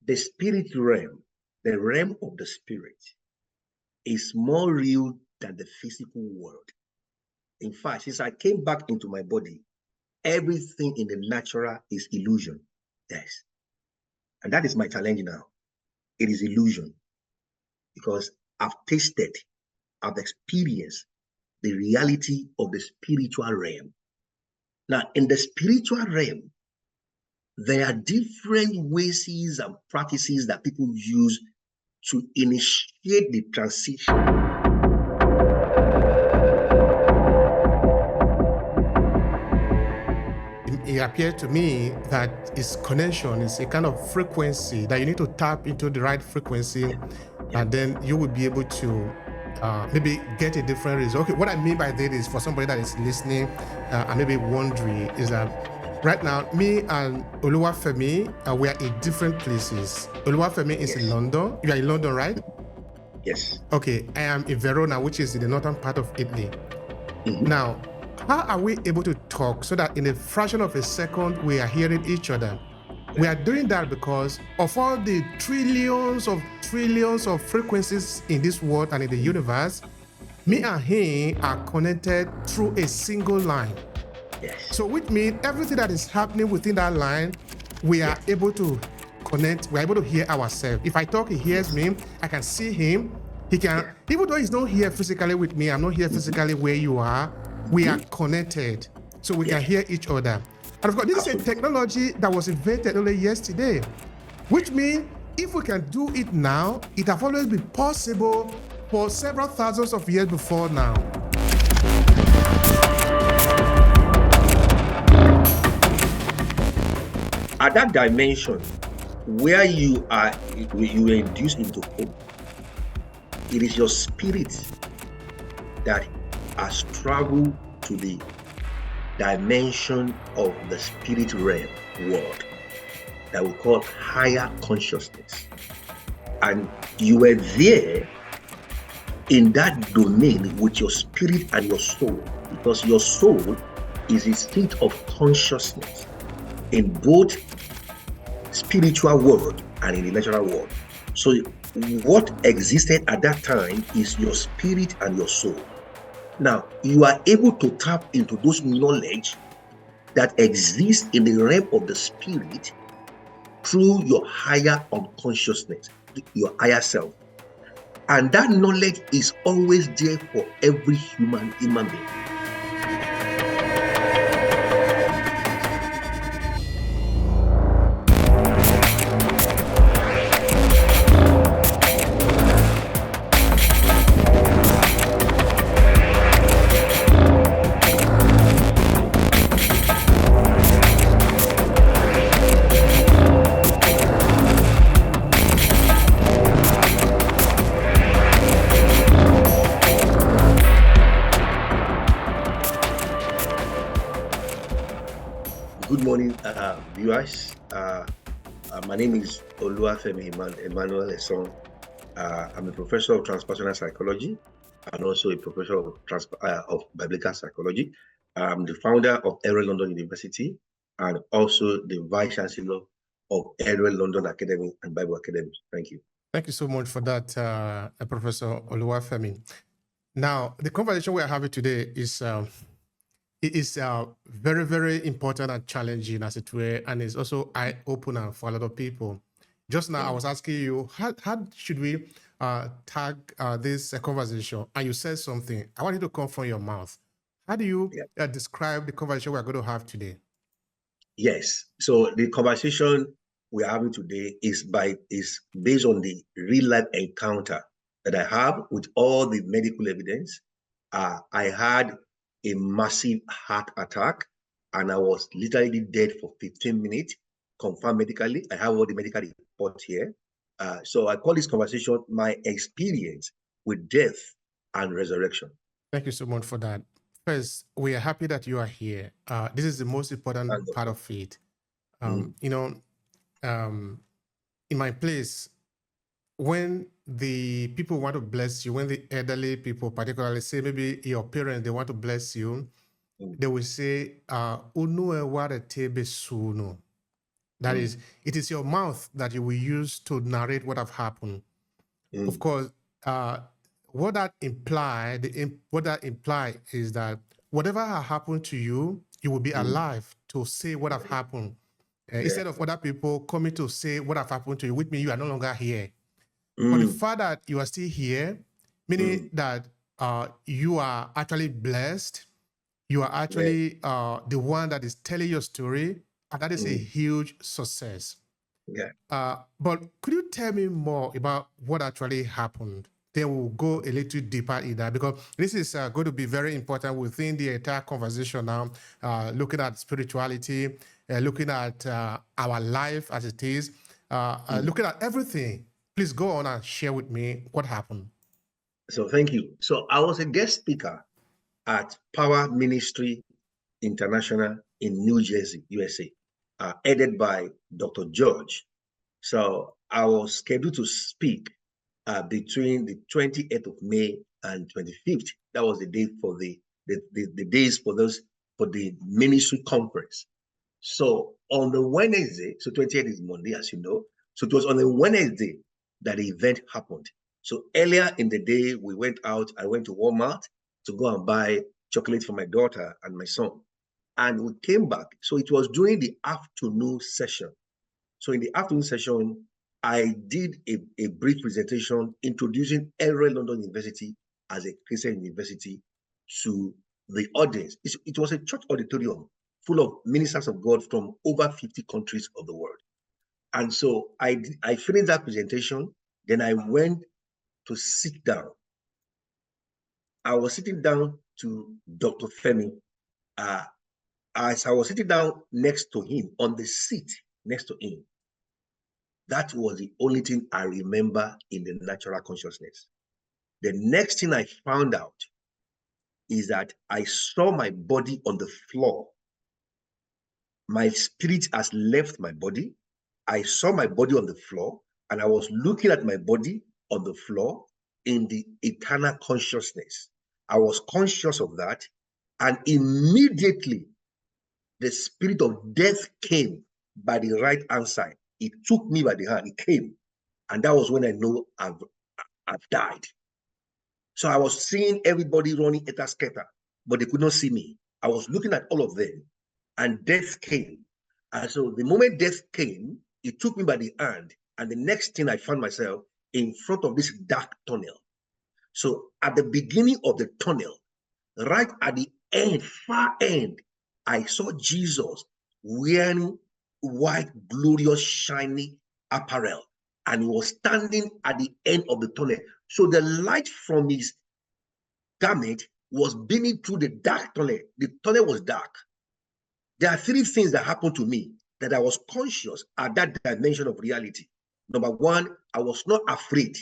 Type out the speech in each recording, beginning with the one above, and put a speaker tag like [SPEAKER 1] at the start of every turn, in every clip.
[SPEAKER 1] The spirit realm, the realm of the spirit, is more real than the physical world. In fact, since I came back into my body, everything in the natural is illusion. Yes. And that is my challenge now. It is illusion because I've tasted, I've experienced the reality of the spiritual realm. Now, in the spiritual realm, there are different ways and practices that people use to initiate the transition.
[SPEAKER 2] It appeared to me that its connection is a kind of frequency that you need to tap into the right frequency, and then you will be able to maybe get a different result. Okay, what I mean by that is for somebody that is listening and maybe wondering is that right now, me and Oluwafemi, we are in different places. Oluwafemi is in London. You are in London, right?
[SPEAKER 1] Yes.
[SPEAKER 2] Okay, I am in Verona, which is in the northern part of Italy. Now, how are we able to talk so that in a fraction of a second we are hearing each other? We are doing that because of all the trillions of frequencies in this world and in the universe. Me and him are connected through a single line.
[SPEAKER 1] Yes.
[SPEAKER 2] So which means everything that is happening within that line, we are able to connect, we're able to hear ourselves. If I talk, he hears me, I can see him. He can, even though he's not here physically with me, I'm not here physically where you are, we are connected. So we can hear each other. And of course, this is a technology that was invented only yesterday, which means if we can do it now, it has always been possible for several thousands of years before now.
[SPEAKER 1] At that dimension where you are induced into coma, it is your spirit that has traveled to the dimension of the spirit realm world that we call higher consciousness. And you were there in that domain with your spirit and your soul, because your soul is a state of consciousness in both spiritual world and in the natural world. So what existed at that time is your spirit and your soul. Now, you are able to tap into those knowledge that exist in the realm of the spirit through your higher unconsciousness, your higher self. And that knowledge is always there for every human being. Good morning, viewers. My name is Oluwafemi Esan. I'm a professor of transpersonal psychology and also a professor of biblical psychology. I'm the founder of Ancestral London University and also the vice chancellor of Ancestral London Academy and Bible Academy. Thank you.
[SPEAKER 2] Thank you so much for that, Professor Oluwafemi. Now, the conversation we are having today is very, very important and challenging, as it were, and it's also eye-opener for a lot of people. Just now, I was asking you, how should we tag this conversation? And you said something. I want you to come from your mouth. How do you describe the conversation we're going to have today?
[SPEAKER 1] Yes. So the conversation we're having today is based on the real-life encounter that I have with all the medical evidence. I had a massive heart attack and I was literally dead for 15 minutes, confirmed medically. I have all the medical reports here. So I call this conversation my experience with death and resurrection.
[SPEAKER 2] Thank you so much for that. First, we are happy that you are here. This is the most important part of it. In my place, when the people want to bless you, when the elderly people, particularly say maybe your parents, they want to bless you, they will say, "Unu eware tebe suno." That is, it is your mouth that you will use to narrate what have happened. Of course, what that imply is that whatever has happened to you, you will be alive to say what have happened. Instead of other people coming to say what have happened to you, which means you are no longer here. But the fact that you are still here, meaning that you are actually blessed, you are actually the one that is telling your story, and that is a huge success. But could you tell me more about what actually happened? Then we'll go a little deeper in that, because this is going to be very important within the entire conversation now, looking at spirituality, looking at our life as it is, looking at everything. Please go on and share with me what happened.
[SPEAKER 1] So thank you. So I was a guest speaker at Power Ministry International in New Jersey, USA, headed by Dr. George. So I was scheduled to speak between the 28th of May and 25th. That was the day for the days for the ministry conference. So on the Wednesday, so 28th is Monday, as you know. So it was on the Wednesday that the event happened. So earlier in the day, we went out. I went to Walmart to go and buy chocolate for my daughter and my son. And we came back. So it was during the afternoon session. So in the afternoon session, I did a brief presentation introducing Every London University as a Christian university to the audience. It was a church auditorium full of ministers of God from over 50 countries of the world. And so I finished that presentation. Then I went to sit down. I was sitting down to Dr. Femi. As I was sitting down next to him, on the seat next to him, that was the only thing I remember in the natural consciousness. The next thing I found out is that I saw my body on the floor. My spirit has left my body. I saw my body on the floor, and I was looking at my body on the floor in the eternal consciousness. I was conscious of that, and immediately the spirit of death came by the right hand side. It took me by the hand. It came, and that was when I know I've died. So I was seeing everybody running etasketa, but they could not see me. I was looking at all of them, and death came. And so the moment death came, it took me by the hand, and the next thing I found myself in front of this dark tunnel. So at the beginning of the tunnel, right at the end, far end, I saw Jesus wearing white, glorious, shiny apparel, and he was standing at the end of the tunnel. So the light from his garment was beaming through the dark tunnel. The tunnel was dark. There are three things that happened to me that I was conscious at that dimension of reality. Number one, I was not afraid.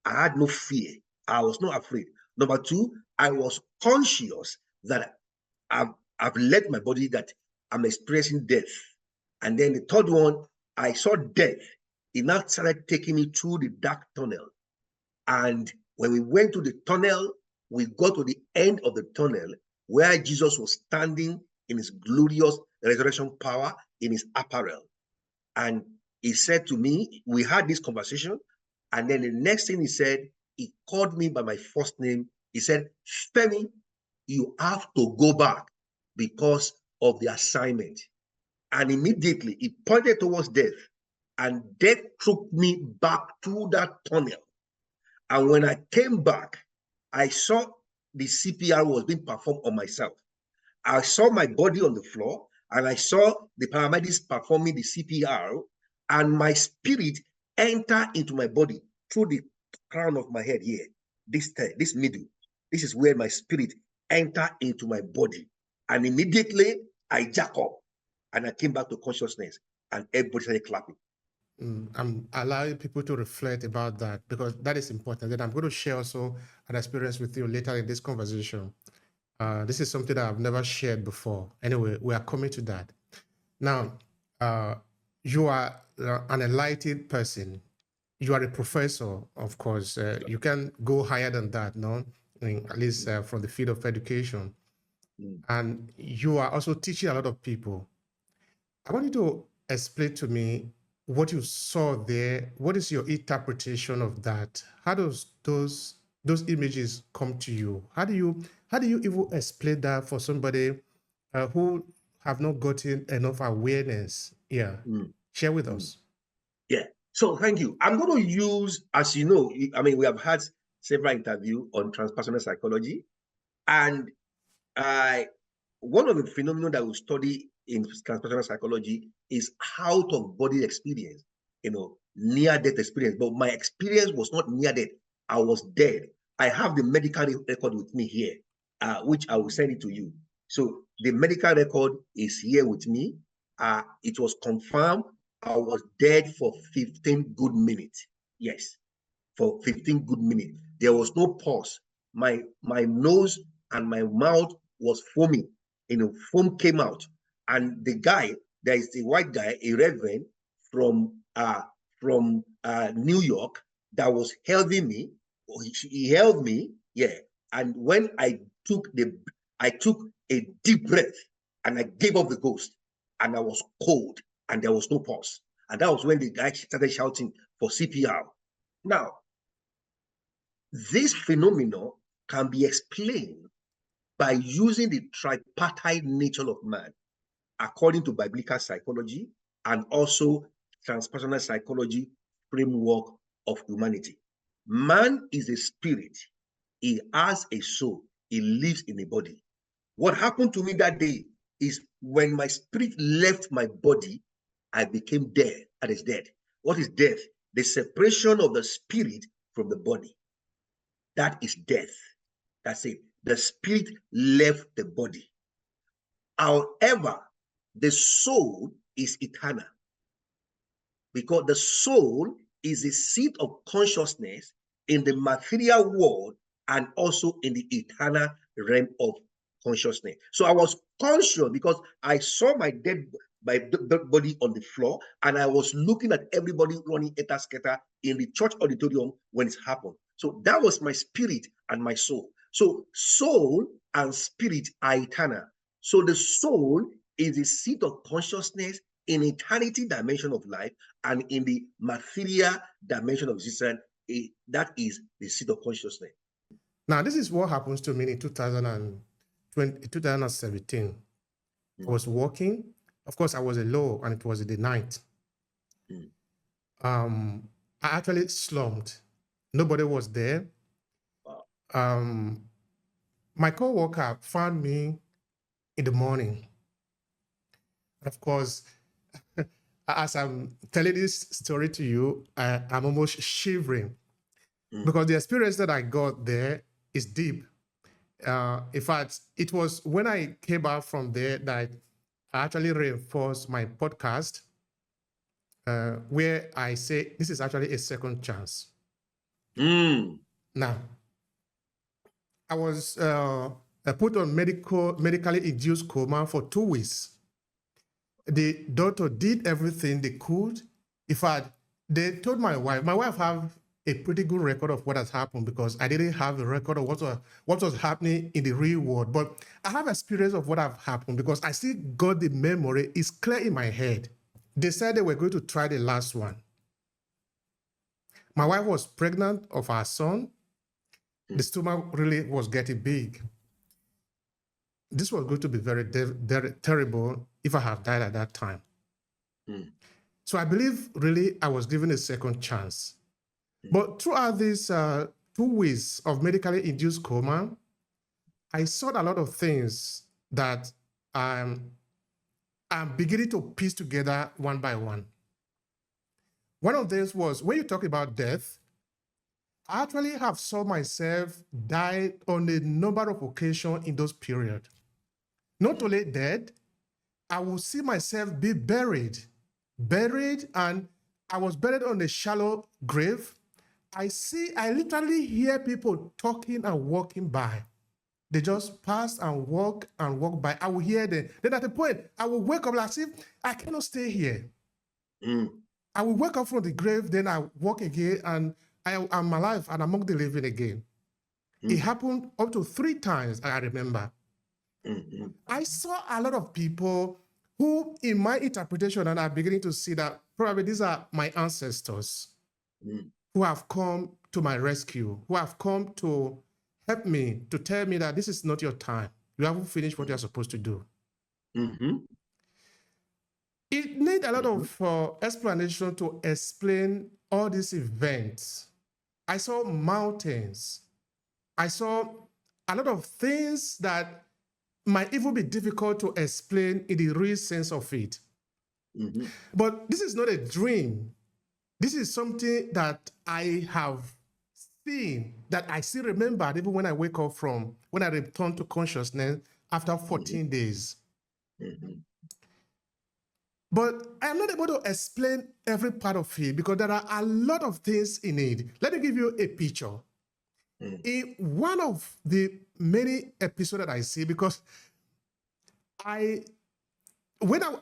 [SPEAKER 1] I had no fear. I was not afraid. Number two, I was conscious that I've left my body, that I'm experiencing death. And then the third one, I saw death. It now started taking me through the dark tunnel. And when we went to the tunnel, we got to the end of the tunnel where Jesus was standing in his glorious resurrection power in his apparel. And he said to me, we had this conversation. And then the next thing he said, he called me by my first name. He said, Femi, you have to go back because of the assignment. And immediately he pointed towards death, and death took me back through that tunnel. And when I came back, I saw the CPR was being performed on myself. I saw my body on the floor, and I saw the paramedics performing the CPR, and my spirit entered into my body through the crown of my head here, this middle. This is where my spirit entered into my body. And immediately I jack up, and I came back to consciousness, and everybody started clapping.
[SPEAKER 2] I'm allowing people to reflect about that, because that is important. Then I'm going to share also an experience with you later in this conversation. This is something that I've never shared before. Anyway, we are coming to that. Now, you are an enlightened person. You are a professor, of course. You can go higher than that, no? At least from the field of education. And you are also teaching a lot of people. I want you to explain to me what you saw there? What is your interpretation of that? How does those images come to you? How do you even explain that for somebody who have not gotten enough awareness? Yeah,
[SPEAKER 1] Mm,
[SPEAKER 2] share with
[SPEAKER 1] mm.
[SPEAKER 2] us.
[SPEAKER 1] Yeah. So thank you. I'm going to use, as you know, I mean, we have had several interviews on transpersonal psychology, and I one of the phenomena that we study in transpersonal psychology is out of body experience, near death experience. But my experience was not near death; I was dead. I have the medical record with me here, which I will send it to you. So the medical record is here with me. It was confirmed I was dead for 15 good minutes. Yes, for 15 good minutes. There was no pause. My nose and my mouth was foaming. Foam came out. And the guy, there is a white guy, a reverend from New York that was helping me. He held me, yeah. And when I took a deep breath and I gave up the ghost, and I was cold and there was no pulse. And that was when the guy started shouting for CPR. Now, this phenomenon can be explained by using the tripartite nature of man, according to biblical psychology and also transpersonal psychology framework of humanity. Man is a spirit. He has a soul. He lives in a body. What happened to me that day is when my spirit left my body, I became dead. That is death. What is death? The separation of the spirit from the body. That is death. That's it. The spirit left the body. However, the soul is eternal because the soul is a seat of consciousness in the material world and also in the eternal realm of consciousness. So I was conscious because I saw my dead body on the floor, and I was looking at everybody running etasketa in the church auditorium when it happened. So that was my spirit and my soul. So soul and spirit are eternal. So the soul is the seat of consciousness in eternity dimension of life, and in the material dimension of existence, that is the seat of consciousness.
[SPEAKER 2] Now, this is what happens to me in 2017. I was walking. Of course, I was alone, and it was in the night. I actually slumped. Nobody was there.
[SPEAKER 1] Wow.
[SPEAKER 2] My co-worker found me in the morning. Of course, as I'm telling this story to you, I'm almost shivering because the experience that I got there is deep. In fact, it was when I came out from there that I actually reinforced my podcast, where I say this is actually a second chance. Now, I was put on medically induced coma for 2 weeks. The doctor did everything they could. In fact, they told my wife have a pretty good record of what has happened because I didn't have a record of what was happening in the real world. But I have experience of what have happened because I still got the memory. It's clear in my head. They said they were going to try the last one. My wife was pregnant of our son. The stomach really was getting big. This was going to be very, very terrible if I had died at that time. So I believe really I was given a second chance. But throughout these 2 weeks of medically induced coma, I saw a lot of things that I'm beginning to piece together one by one. One of these was when you talk about death, I actually have saw myself die on a number of occasions in those periods. Not only dead, I will see myself be buried, and I was buried on a shallow grave. I literally hear people talking and walking by. They just pass and walk by. I will hear them. Then at a point, I will wake up like, I cannot stay here. I will wake up from the grave, then I walk again, and I'm alive and among the living again. It happened up to 3 times, I remember. I saw a lot of people who, in my interpretation, and I'm beginning to see that probably these are my ancestors who have come to my rescue, who have come to help me, to tell me that this is not your time. You haven't finished what you're supposed to do. It needs a lot of explanation to explain all these events. I saw mountains. I saw a lot of things that might even be difficult to explain in the real sense of it. But this is not a dream. This is something that I have seen, that I still remember even when I wake up from, when I return to consciousness after 14 days. But I'm not able to explain every part of it because there are a lot of things in it. Let me give you a picture. In one of the many episodes that I see, because when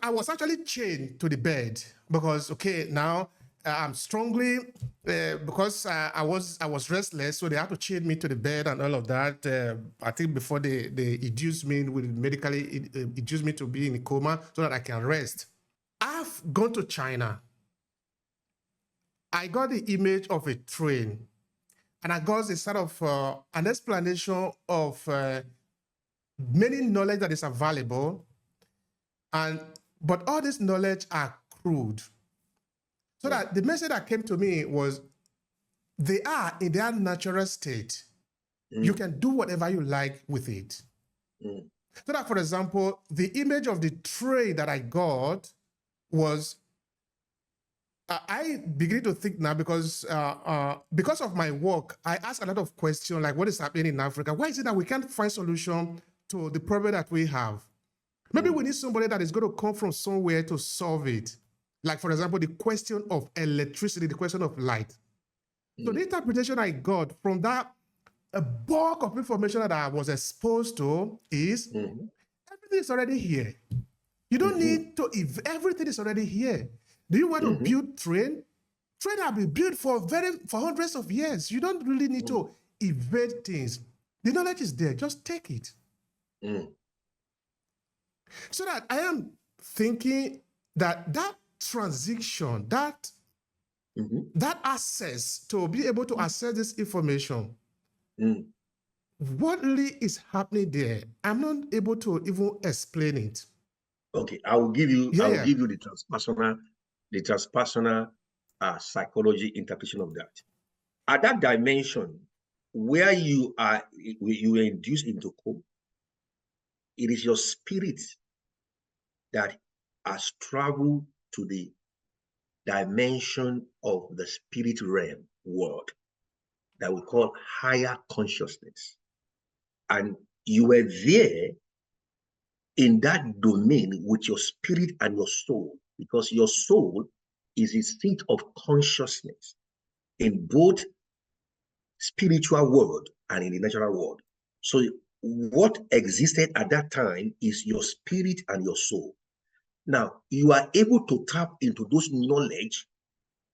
[SPEAKER 2] I was actually chained to the bed, because okay, now I'm strongly because I was restless, so they had to chain me to the bed and all of that. I think before they induced me with medically induced me to be in a coma so that I can rest. I've gone to China. I got the image of a train, and I got a sort of an explanation of many knowledge that is available, but all this knowledge are crude. So that the message that came to me was, they are in their natural state. You can do whatever you like with it. So that, for example, the image of the tray that I got was, I begin to think now because of my work, I ask a lot of questions like, what is happening in Africa? Why is it that we can't find solution to the problem that we have? Maybe we need somebody that is going to come from somewhere to solve it. Like, for example, the question of electricity, the question of light. So the interpretation I got from that bulk of information that I was exposed to is, everything is already here. You don't need to, everything is already here. Do you want to build train? Train have been built for hundreds of years. You don't really need to evade things. The knowledge is there, just take it. So that I am thinking that transition, that access to be able to access this information, what really is happening there? I'm not able to even explain it.
[SPEAKER 1] Okay, I will give you the transpersonal psychology interpretation of that. At that dimension where you are induced into coma, it is your spirit that has traveled to the dimension of the spirit realm world that we call higher consciousness. And you were there in that domain with your spirit and your soul, because your soul is a state of consciousness in both spiritual world and in the natural world. So what existed at that time is your spirit and your soul. Now, you are able to tap into those knowledge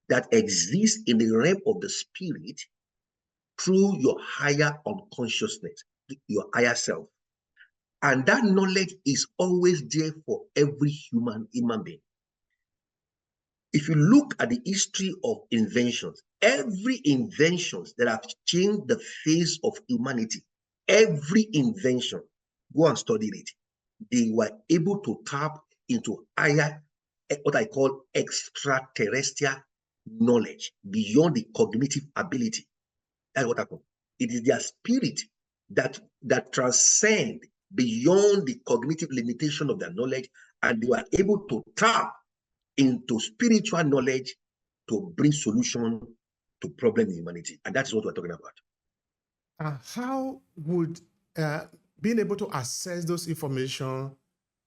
[SPEAKER 1] that exist in the realm of the spirit through your higher unconsciousness, your higher self. And that knowledge is always there for every human being. If you look at the history of inventions, every inventions that have changed the face of humanity, every invention, go and study it. They were able to tap into higher, what I call extraterrestrial knowledge beyond the cognitive ability. That's what happened. It is their spirit that transcend beyond the cognitive limitation of their knowledge, and they were able to tap into spiritual knowledge to bring solution to problems in humanity. And that's what we're talking about.
[SPEAKER 2] How would being able to access those information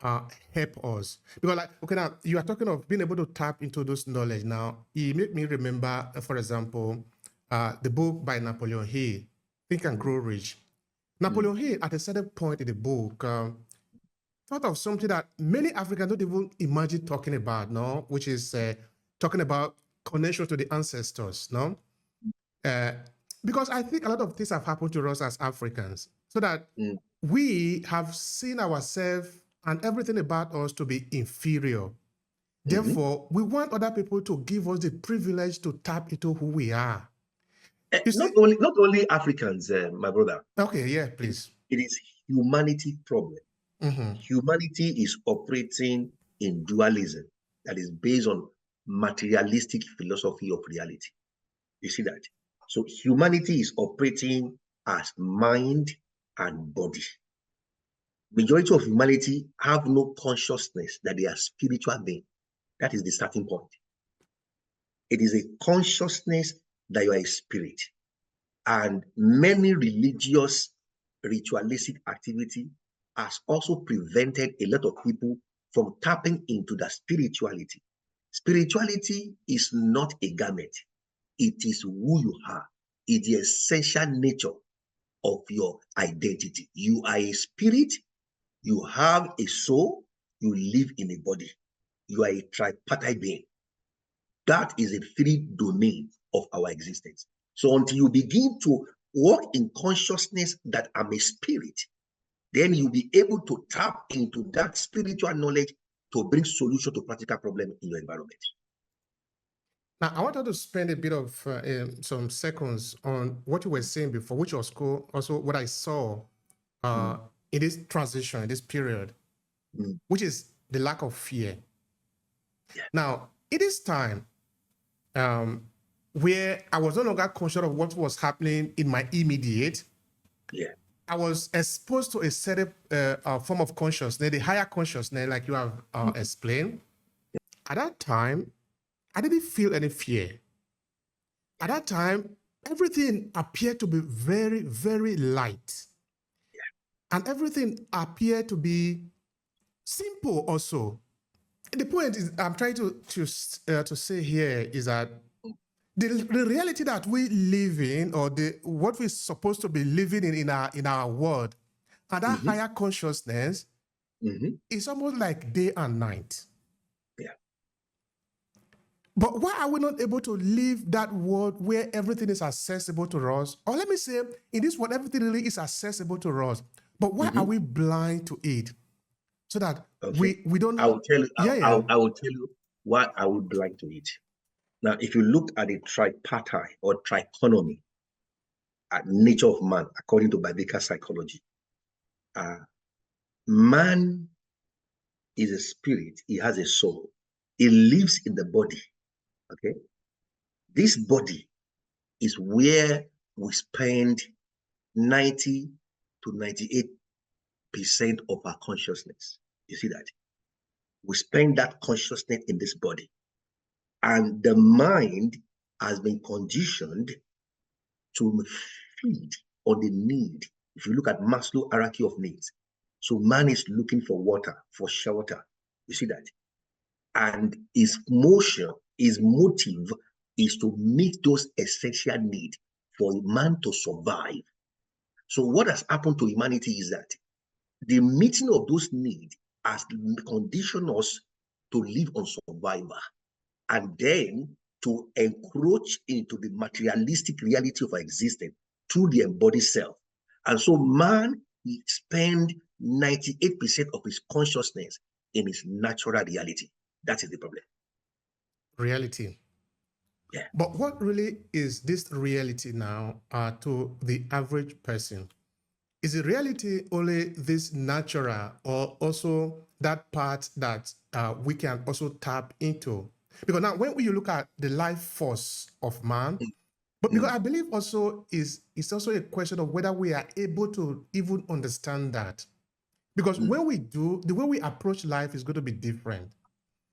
[SPEAKER 2] help us? Because, like, okay, now you are talking of being able to tap into those knowledge. Now, it made me remember, for example, the book by Napoleon Hill, Think and Grow Rich. Napoleon Hill, at a certain point in the book, thought of something that many Africans don't even imagine talking about, no? Which is talking about connection to the ancestors, no? Because I think a lot of things have happened to us as Africans, so that we have seen ourselves and everything about us to be inferior. Therefore, we want other people to give us the privilege to tap into who we are. You
[SPEAKER 1] Not
[SPEAKER 2] see?
[SPEAKER 1] only Africans, my brother.
[SPEAKER 2] Okay, yeah, please.
[SPEAKER 1] It is humanity problem.
[SPEAKER 2] Mm-hmm.
[SPEAKER 1] Humanity is operating in dualism that is based on materialistic philosophy of reality. You see that? So humanity is operating as mind and body. Majority of humanity have no consciousness that they are spiritual beings. That is the starting point. It is a consciousness that you are a spirit. And many religious ritualistic activity has also prevented a lot of people from tapping into the spirituality. Spirituality is not a garment. It is who you are. It's the essential nature of your identity. You are a spirit, you have a soul, you live in a body. You are a tripartite being. That is a three domain of our existence. So until you begin to walk in consciousness that I'm a spirit, then you'll be able to tap into that spiritual knowledge to bring solution to practical problems in your environment.
[SPEAKER 2] Now, I wanted to spend a bit of some seconds on what you were saying before, which was cool. Also, what I saw in this transition, in this period, which is the lack of fear.
[SPEAKER 1] Yeah.
[SPEAKER 2] Now, it is time where I was no longer conscious of what was happening in my immediate.
[SPEAKER 1] Yeah.
[SPEAKER 2] I was exposed to a certain form of consciousness, the higher consciousness, like you have explained. At that time, I didn't feel any fear. At that time, everything appeared to be very, very light. And everything appeared to be simple also. The point is, I'm trying to say here is that the reality that we live in, or what we're supposed to be living in our world, and that higher consciousness is almost like day and night.
[SPEAKER 1] Yeah.
[SPEAKER 2] But why are we not able to live that world where everything is accessible to us? Or let me say, in this world, everything really is accessible to us. But why are we blind to it? So that we don't.
[SPEAKER 1] I will tell you.
[SPEAKER 2] Yeah.
[SPEAKER 1] I will tell you why I would blind to it. Now, if you look at the tripartite or trichotomy at nature of man, according to biblical psychology, man is a spirit. He has a soul. He lives in the body. Okay, this body is where we spend 90 to 98% of our consciousness. You see that? We spend that consciousness in this body. And the mind has been conditioned to feed on the need. If you look at Maslow's hierarchy of needs, so man is looking for water, for shelter. You see that? And his motion, his motive is to meet those essential needs for a man to survive. So what has happened to humanity is that the meeting of those needs has conditioned us to live on survival, and then to encroach into the materialistic reality of our existence through the embodied self. And so man spends 98% of his consciousness in his natural reality. That is the problem.
[SPEAKER 2] Reality.
[SPEAKER 1] Yeah.
[SPEAKER 2] But what really is this reality now to the average person? Is the reality only this natural, or also that part that we can also tap into? Because now when you look at the life force of man, but because I believe also it's also a question of whether we are able to even understand that. Because when we do, the way we approach life is going to be different.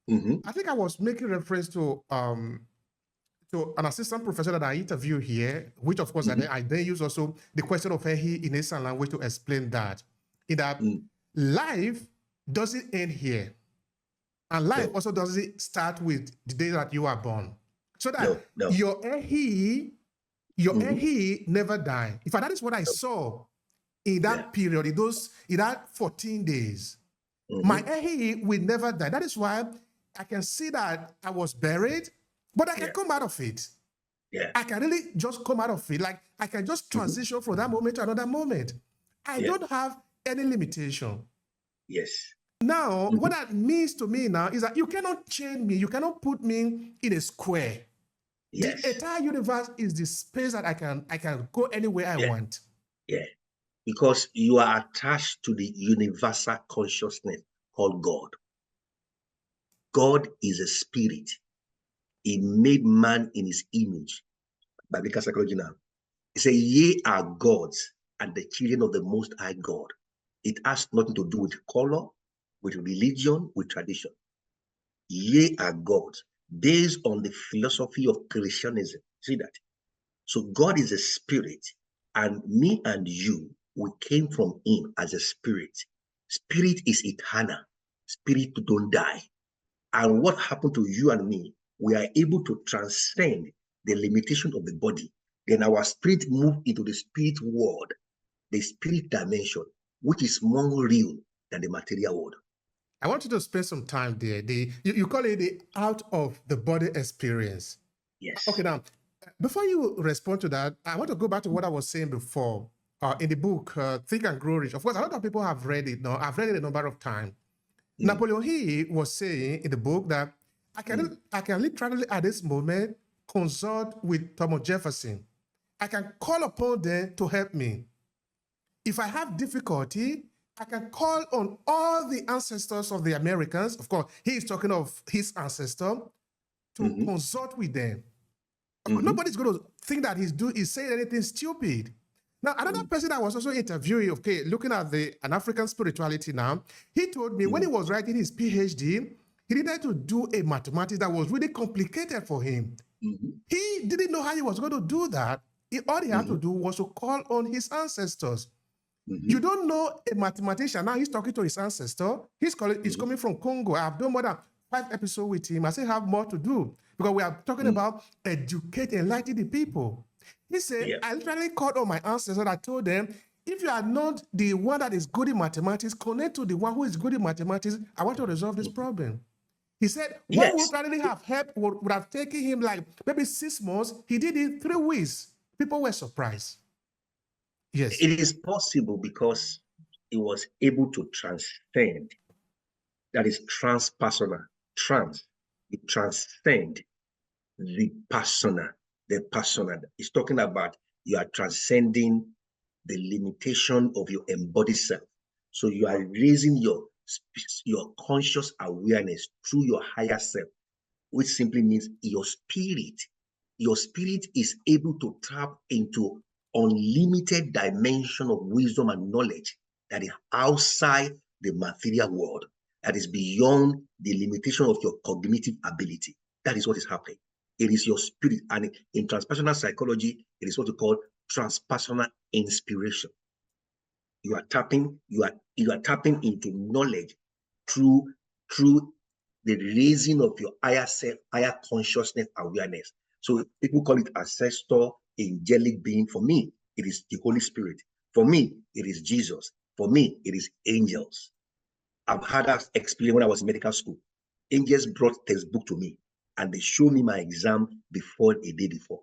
[SPEAKER 2] I think I was making reference to an assistant professor that I interviewed here, which of course I then use also the question of Obehi in Esan language to explain that. In that life doesn't end here. And life also doesn't start with the day that you are born. So that your Ehi never die. In fact, that is what I saw in that period, in that 14 days. My Ehi will never die. That is why I can see that I was buried, but I can come out of it.
[SPEAKER 1] Yeah.
[SPEAKER 2] I can really just come out of it. Like I can just transition from that moment to another moment. I don't have any limitation.
[SPEAKER 1] Yes.
[SPEAKER 2] Now, what that means to me now is that you cannot chain me. You cannot put me in a square.
[SPEAKER 1] Yes.
[SPEAKER 2] The entire universe is the space that I can go anywhere I want.
[SPEAKER 1] Yeah. Because you are attached to the universal consciousness called God. God is a spirit. He made man in his image. Biblical psychology now. He said, ye are gods and the children of the Most High God. It has nothing to do with color, with religion, with tradition. Ye are gods based on the philosophy of Christianism. See that? So God is a spirit, and me and you, we came from him as a spirit. Spirit is eternal. Spirit don't die. And what happened to you and me, we are able to transcend the limitation of the body. Then our spirit move into the spirit world, the spirit dimension, which is more real than the material world.
[SPEAKER 2] I want you to spend some time there. You call it the out of the body experience.
[SPEAKER 1] Yes.
[SPEAKER 2] Okay, now, before you respond to that, I want to go back to what I was saying before in the book, Think and Grow Rich. Of course, a lot of people have read it now. I've read it a number of times. Napoleon Hill was saying in the book that I can literally at this moment consult with Thomas Jefferson. I can call upon them to help me. If I have difficulty, I can call on all the ancestors of the Americans. Of course, he is talking of his ancestor to consult with them. Nobody's going to think that he's saying anything stupid. Now, another person that was also interviewing, okay, looking at an African spirituality now, he told me when he was writing his PhD, he needed to do a mathematics that was really complicated for him. He didn't know how he was going to do that. All he had to do was to call on his ancestors. You don't know a mathematician. Now he's talking to his ancestor. He's coming from Congo. I've done more than 5 episodes with him. I still have more to do because we are talking about educate, enlighten the people. He said, I literally called on my ancestors. I told them, if you are not the one that is good in mathematics, connect to the one who is good in mathematics. I want to resolve this problem. He said, what would probably have helped would have taken him like maybe 6 months. He did it in 3 weeks. People were surprised. Yes.
[SPEAKER 1] It is possible because he was able to transcend. That is transpersonal. It transcend the personal. The personal. It's talking about you are transcending the limitation of your embodied self. So you are raising your conscious awareness through your higher self, which simply means your spirit. Your spirit is able to tap into unlimited dimension of wisdom and knowledge that is outside the material world, that is beyond the limitation of your cognitive ability. That is what is happening. It is your spirit, and in transpersonal psychology, it is what we call transpersonal inspiration. You are tapping into knowledge through the raising of your higher self, higher consciousness awareness. So people call it ancestor, angelic being. For me, it is the Holy Spirit. For me, it is Jesus. For me, it is angels. I've had that experience when I was in medical school. Angels brought textbook to me and they showed me my exam before a day before,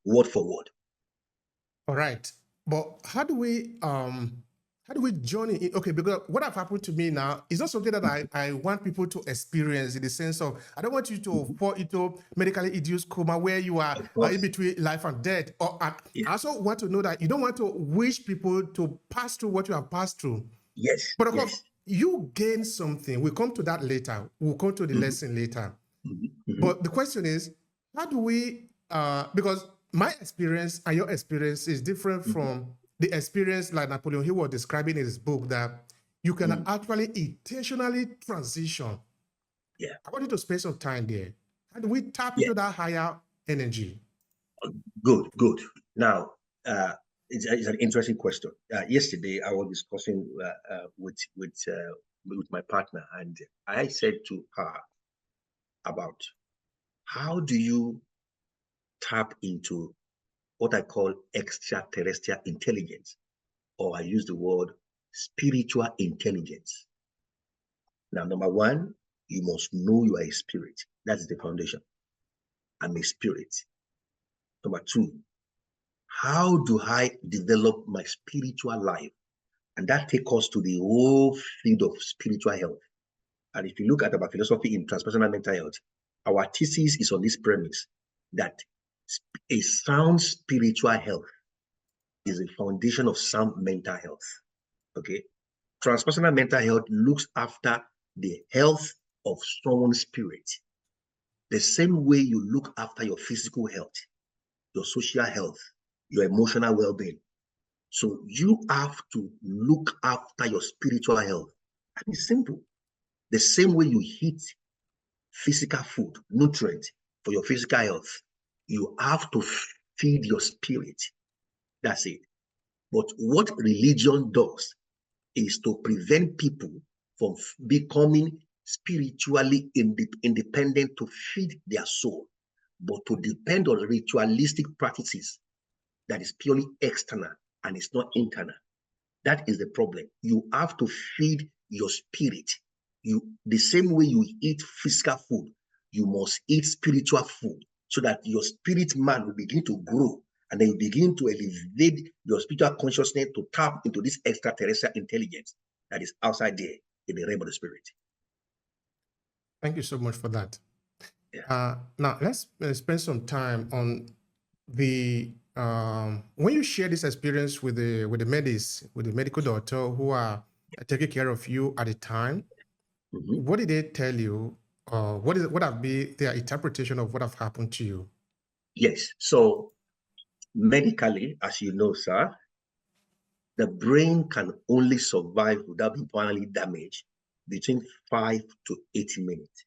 [SPEAKER 1] word for word.
[SPEAKER 2] All right. But how do we journey in? Okay, because what have happened to me now is not something that I want people to experience in the sense of I don't want you to fall into medically induced coma where you are in between life and death. Or I also want to know that you don't want to wish people to pass through what you have passed through.
[SPEAKER 1] Yes.
[SPEAKER 2] But of course, you gain something. We'll come to that later. We'll come to the lesson later. But the question is, how do we, because my experience and your experience is different from the experience like Napoleon Hill was describing in his book, that you can actually intentionally transition.
[SPEAKER 1] Yeah.
[SPEAKER 2] I want you to spend some time there. How do we tap into that higher energy?
[SPEAKER 1] Good. Now, it's an interesting question. Yesterday, I was discussing with my partner, and I said to her about how do you tap into what I call extraterrestrial intelligence, or I use the word spiritual intelligence. Now, number one, you must know you are a spirit. That is the foundation. I'm a spirit. Number two, how do I develop my spiritual life? And that takes us to the whole field of spiritual health. And if you look at our philosophy in transpersonal mental health, our thesis is on this premise that a sound spiritual health is the foundation of sound mental health. Okay. Transpersonal mental health looks after the health of someone's spirit, the same way you look after your physical health, your social health, your emotional well-being. So you have to look after your spiritual health. And it's simple. The same way you eat physical food, nutrients for your physical health, you have to feed your spirit. That's it. But what religion does is to prevent people from becoming spiritually independent to feed their soul, but to depend on ritualistic practices that is purely external and it's not internal. That is the problem. You have to feed your spirit. The same way you eat physical food, you must eat spiritual food so that your spirit man will begin to grow, and then you begin to elevate your spiritual consciousness to tap into this extraterrestrial intelligence that is outside there in the realm of the spirit.
[SPEAKER 2] Thank you so much for that.
[SPEAKER 1] Yeah.
[SPEAKER 2] Now let's spend some time on the when you share this experience with the medical doctor who are taking care of you at the time.
[SPEAKER 1] Mhm.
[SPEAKER 2] What did they tell you? What have been their interpretation of what have happened to you?
[SPEAKER 1] Yes. So medically, as you know, sir, the brain can only survive without being permanently damaged between 5 to 8 minutes.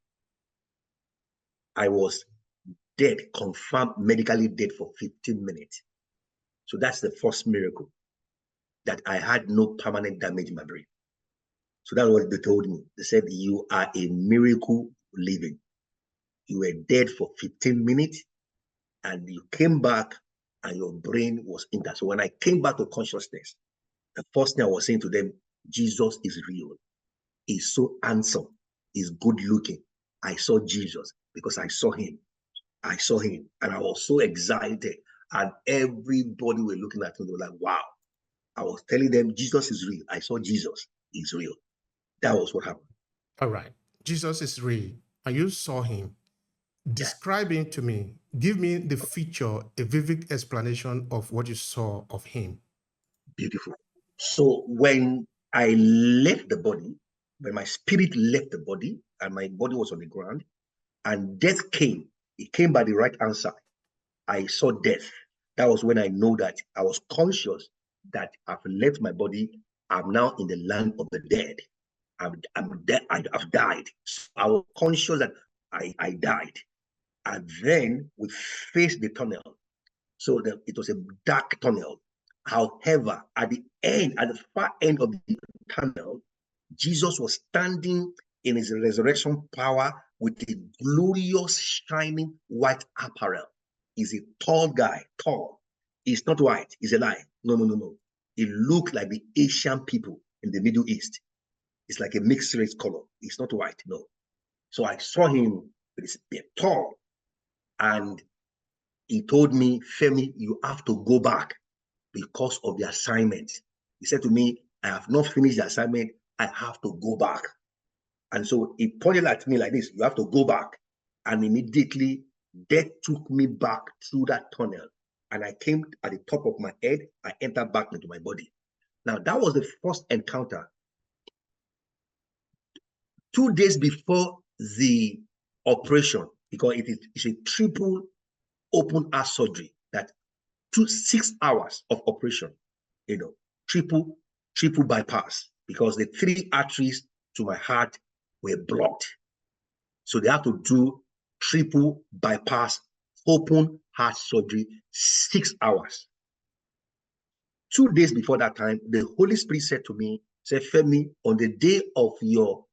[SPEAKER 1] I was dead, confirmed medically dead for 15 minutes. So that's the first miracle, that I had no permanent damage in my brain. So that's what they told me. They said, you are a miracle living. You were dead for 15 minutes and you came back and your brain was intact. So when I came back to consciousness, the first thing I was saying to them, Jesus is real. He's so handsome. He's good looking. I saw Jesus because I saw him. I saw him and I was so excited. And everybody were looking at me. They were like, wow. I was telling them Jesus is real. I saw Jesus. He's real. That was what happened.
[SPEAKER 2] All right, Jesus is real, and you saw him.
[SPEAKER 1] Yeah.
[SPEAKER 2] Describe him to me. Give me the feature, a vivid explanation of what you saw of him.
[SPEAKER 1] Beautiful. So when I left the body, when my spirit left the body and my body was on the ground and death came, it came by the right hand side. I saw death. That was when I know that I was conscious that I've left my body. I'm now in the land of the dead. I'm dead. I've died. I was conscious that I died. And then we faced the tunnel. So it was a dark tunnel. However, at the far end of the tunnel, Jesus was standing in his resurrection power with a glorious, shining white apparel. He's a tall guy, tall. He's not white, he's a lie. No. He looked like the Asian people in the Middle East. It's like a mixed race color. He's not white, no. So I saw him with his beard, tall. And he told me, Femi, you have to go back because of the assignment. He said to me, I have not finished the assignment. I have to go back. And so he pointed at me like this, you have to go back. And immediately death took me back through that tunnel. And I came at the top of my head. I entered back into my body. Now, that was the first encounter. 2 days before the operation, because it's a triple open heart surgery, that 6 hours of operation, triple bypass, because the 3 arteries to my heart were blocked. So they have to do triple bypass open heart surgery, 6 hours. 2 days before that time, the Holy Spirit said to me, said, Femi, on the day of your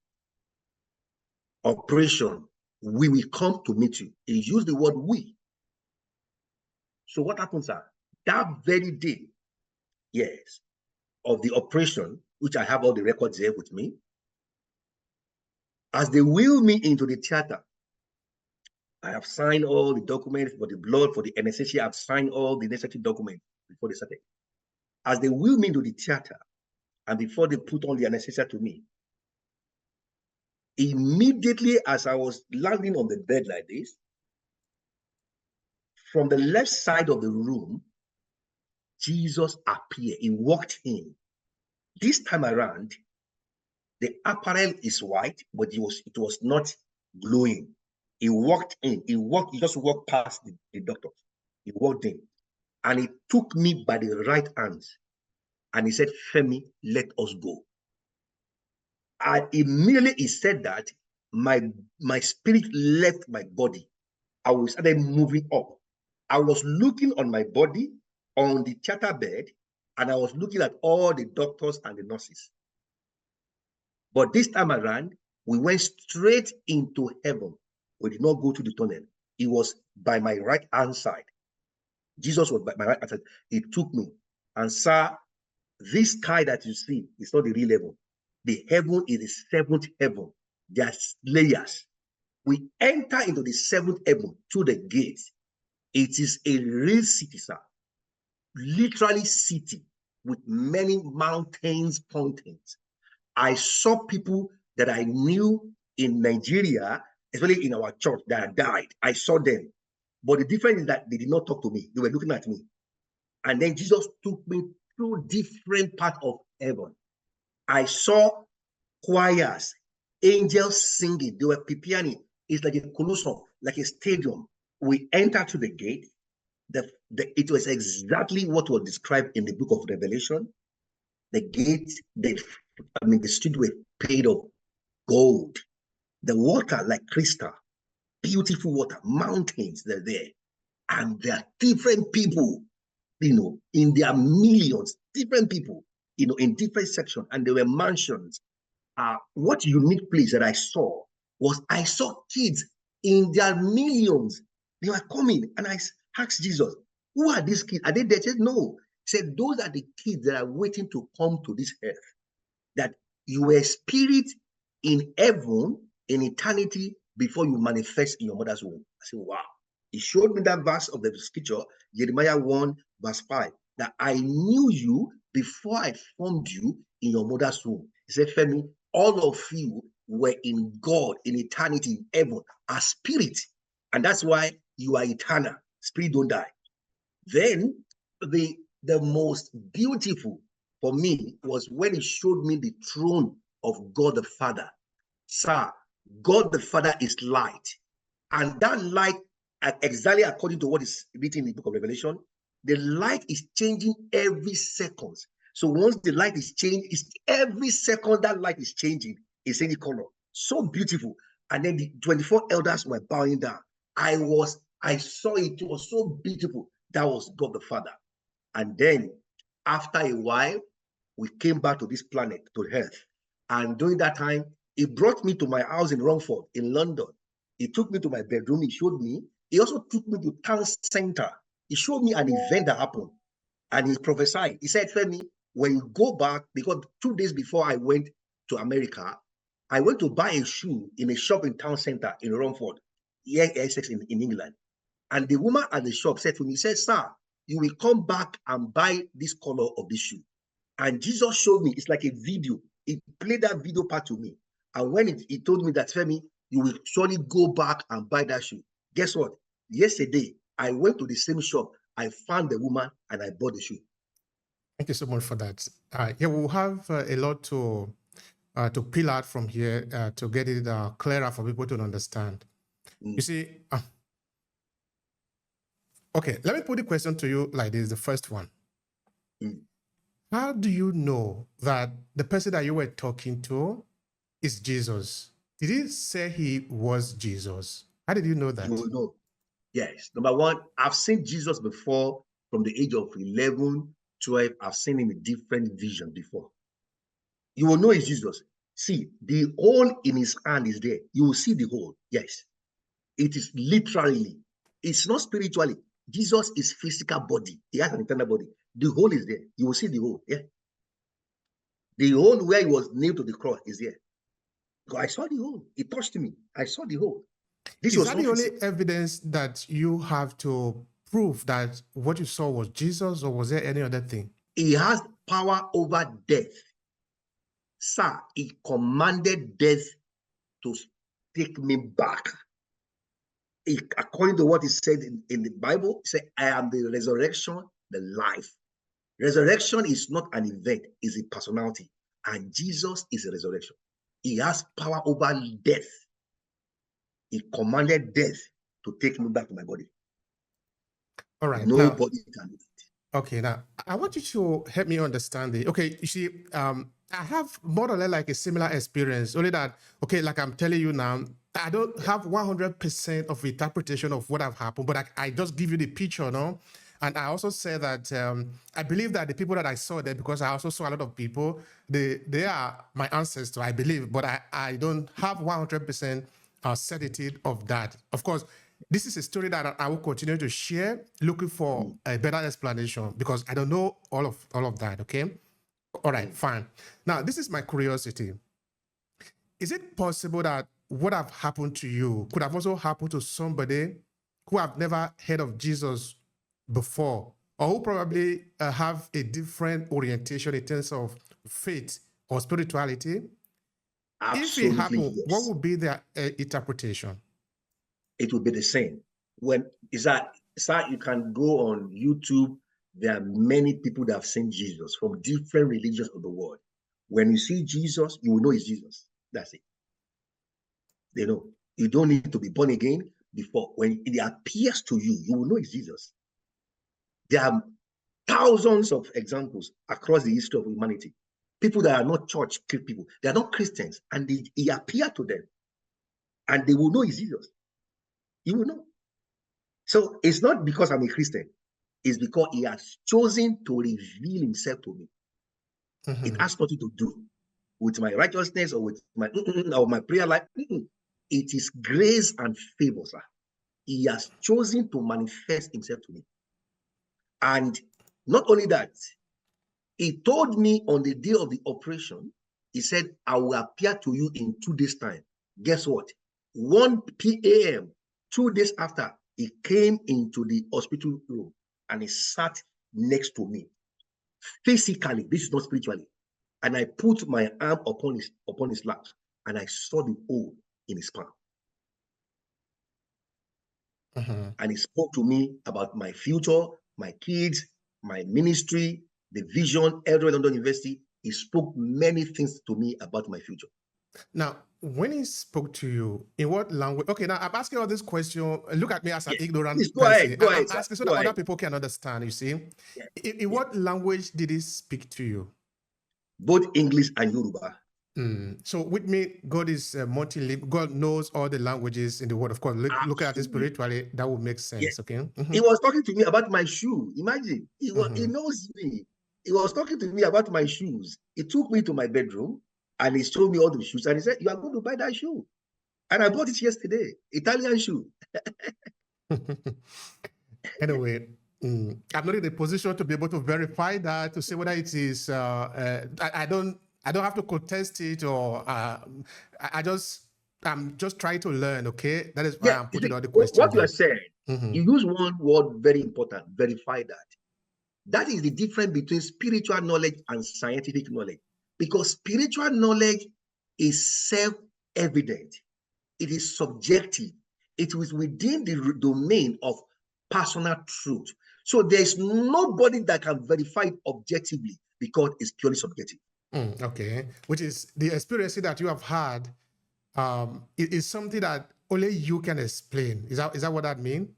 [SPEAKER 1] operation, we will come to meet you. He used the word we. So what happens, sir? That very day, yes, of the operation, which I have all the records there with me, as they wheel me into the theater, I have signed all the documents for the blood, for the anesthesia. I've signed all the necessary documents before they started. As they wheel me into the theater, and before they put on the anesthesia to me, immediately as I was landing on the bed like this, from the left side of the room, Jesus appeared. He walked in. This time around, the apparel is white, but it was not glowing. He walked in. He just walked past the doctor. He walked in, and he took me by the right hand, and he said, "Femi, let us go." And immediately he said that, my spirit left my body. I started moving up. I was looking on my body on the theater bed, and I was looking at all the doctors and the nurses. But this time around, we went straight into heaven. We did not go to the tunnel. He was by my right hand side. Jesus was by my right hand side. He took me. And sir, this sky that you see is not the real heaven. The heaven is the seventh heaven. There are layers. We enter into the seventh heaven through the gate. It is a real city, sir. Literally city with many mountains, fountains. I saw people that I knew in Nigeria, especially in our church, that died. I saw them. But the difference is that they did not talk to me. They were looking at me. And then Jesus took me through different parts of heaven. I saw choirs, angels singing. They were preparing. It's like a colosseum, like a stadium. We entered through the gate. It was exactly what was described in the book of Revelation. The gate, the street were paid of gold. The water like crystal, beautiful water, mountains, they're there. And there are different people, in their millions, different people, in different sections. And there were mansions. What unique place that I saw was I saw kids in their millions. They were coming, and I asked Jesus, "Who are these kids? Are they there?" He said, "No." He said, "Those are the kids that are waiting to come to this earth. That you were spirit in heaven, in eternity, before you manifest in your mother's womb." I said, "Wow." He showed me that verse of the scripture, Jeremiah 1, verse 5, that I knew you before I formed you in your mother's womb. He said, "Femi, all of you were in God, in eternity, in heaven, as spirit. And that's why you are eternal. Spirit don't die." Then the most beautiful for me was when he showed me the throne of God the Father. Sir, God the Father is light. And that light, exactly according to what is written in the book of Revelation, the light is changing every second. So once the light is changed, every second that light is changing, it's any color. So beautiful. And then the 24 elders were bowing down. I saw it. It was so beautiful. That was God the Father. And then after a while, we came back to this planet, to Earth. And during that time, he brought me to my house in Romford, in London. He took me to my bedroom. He showed me. He also took me to town center. He showed me an event that happened. And he prophesied. He said, "Femi, when you go back," because 2 days before I went to America, I went to buy a shoe in a shop in town center in Romford, here Essex in England. And the woman at the shop said to me, "Sir, you will come back and buy this color of this shoe." And Jesus showed me, it's like a video. He played that video part to me. And when he told me that, "Femi, you will surely go back and buy that shoe." Guess what? Yesterday, I went to the same shop. I found the woman and I bought the shoe.
[SPEAKER 2] Thank you so much for that. Yeah, we'll have a lot to peel out from here to get it clearer for people to understand. You see, okay, let me put the question to you like this, the first one. How do you know that the person that you were talking to is Jesus? Did he say he was Jesus? How did you know that?
[SPEAKER 1] You will know. Yes. Number one, I've seen Jesus before from the age of 11, 12. I've seen him in different visions before. You will know it's Jesus. See, the hole in his hand is there. You will see the hole. Yes. It is literally. It's not spiritually. Jesus is physical body. He has an eternal body. The hole is there. You will see the hole. Yeah. The hole where he was nailed to the cross is there. I saw the hole. He touched me. I saw the hole.
[SPEAKER 2] Is that the only evidence that you have to prove that what you saw was Jesus, or was there any other thing?
[SPEAKER 1] He has power over death. Sir, he commanded death to take me back. According to what he said in the Bible, he said, I am the resurrection, the life. Resurrection is not an event, it's a personality. And Jesus is a resurrection. He has power over death. He commanded death to take me back to my body.
[SPEAKER 2] All right.
[SPEAKER 1] Nobody can do it.
[SPEAKER 2] Okay, now I want you to help me understand it. Okay, you see, I have more or less like a similar experience, only that, okay, like I'm telling you now, I don't have 100% of interpretation of what have happened, but I just give you the picture, no? And I also say that I believe that the people that I saw there, because I also saw a lot of people, they are my ancestors, I believe, but I don't have 100% certainty of that. Of course, this is a story that I will continue to share, looking for a better explanation, because I don't know all of that, okay? All right, fine. Now, this is my curiosity. Is it possible that what have happened to you could have also happened to somebody who have never heard of Jesus before, or who probably have a different orientation in terms of faith or spirituality? If it
[SPEAKER 1] Absolutely,
[SPEAKER 2] happened,
[SPEAKER 1] yes.
[SPEAKER 2] what would be their interpretation?
[SPEAKER 1] It will be the same. When is that, sir, you can go on YouTube. There are many people that have seen Jesus from different religions of the world. When you see Jesus, you will know it's Jesus. That's it. They know. You don't need to be born again before. When it appears to you, you will know it's Jesus. There are thousands of examples across the history of humanity. People that are not church people, they are not Christians, and he appeared to them, and they will know it's Jesus. You will know. So it's not because I'm a Christian, it's because he has chosen to reveal himself to me. It has nothing to do with my righteousness or with my prayer life. It is grace and favor, sir. He has chosen to manifest himself to me. And not only that, he told me on the day of the operation, he said, I will appear to you in 2 days' time. Guess what? 1 p.m., 2 days after, he came into the hospital room and he sat next to me. Physically, this is not spiritually. And I put my arm upon his lap, and I saw the hole in his palm. And he spoke to me about my future, my kids, my ministry, the vision, Eldoret London University. He spoke many things to me about my future.
[SPEAKER 2] Now, when he spoke to you, in what language? Okay, now I'm asking all this question. Look at me as an ignorant
[SPEAKER 1] Please,
[SPEAKER 2] person.
[SPEAKER 1] go
[SPEAKER 2] I'm
[SPEAKER 1] ahead,
[SPEAKER 2] asking so
[SPEAKER 1] go
[SPEAKER 2] that
[SPEAKER 1] ahead.
[SPEAKER 2] other people can understand, you see. In what language did he speak to you?
[SPEAKER 1] Both English and Yoruba.
[SPEAKER 2] So with me, God is multilingual. God knows all the languages in the world. Of course, look at it spiritually, that would make sense, okay?
[SPEAKER 1] He was talking to me about my shoe. Imagine, he knows me. He was talking to me about my shoes. He took me to my bedroom and he showed me all the shoes. And he said, you are going to buy that shoe. And I bought it yesterday, Italian shoe.
[SPEAKER 2] Anyway, I'm not in a position to be able to verify that, to say whether it is, I don't have to contest it, or I'm just trying to learn, okay? That is why I'm putting all the questions.
[SPEAKER 1] What you are saying, you use one word very important, verify that. That is the difference between spiritual knowledge and scientific knowledge. Because spiritual knowledge is self-evident. It is subjective. It is within the domain of personal truth. So there's nobody that can verify it objectively because it's purely subjective.
[SPEAKER 2] Okay, which is the experience that you have had. It is something that only you can explain. Is that what that means?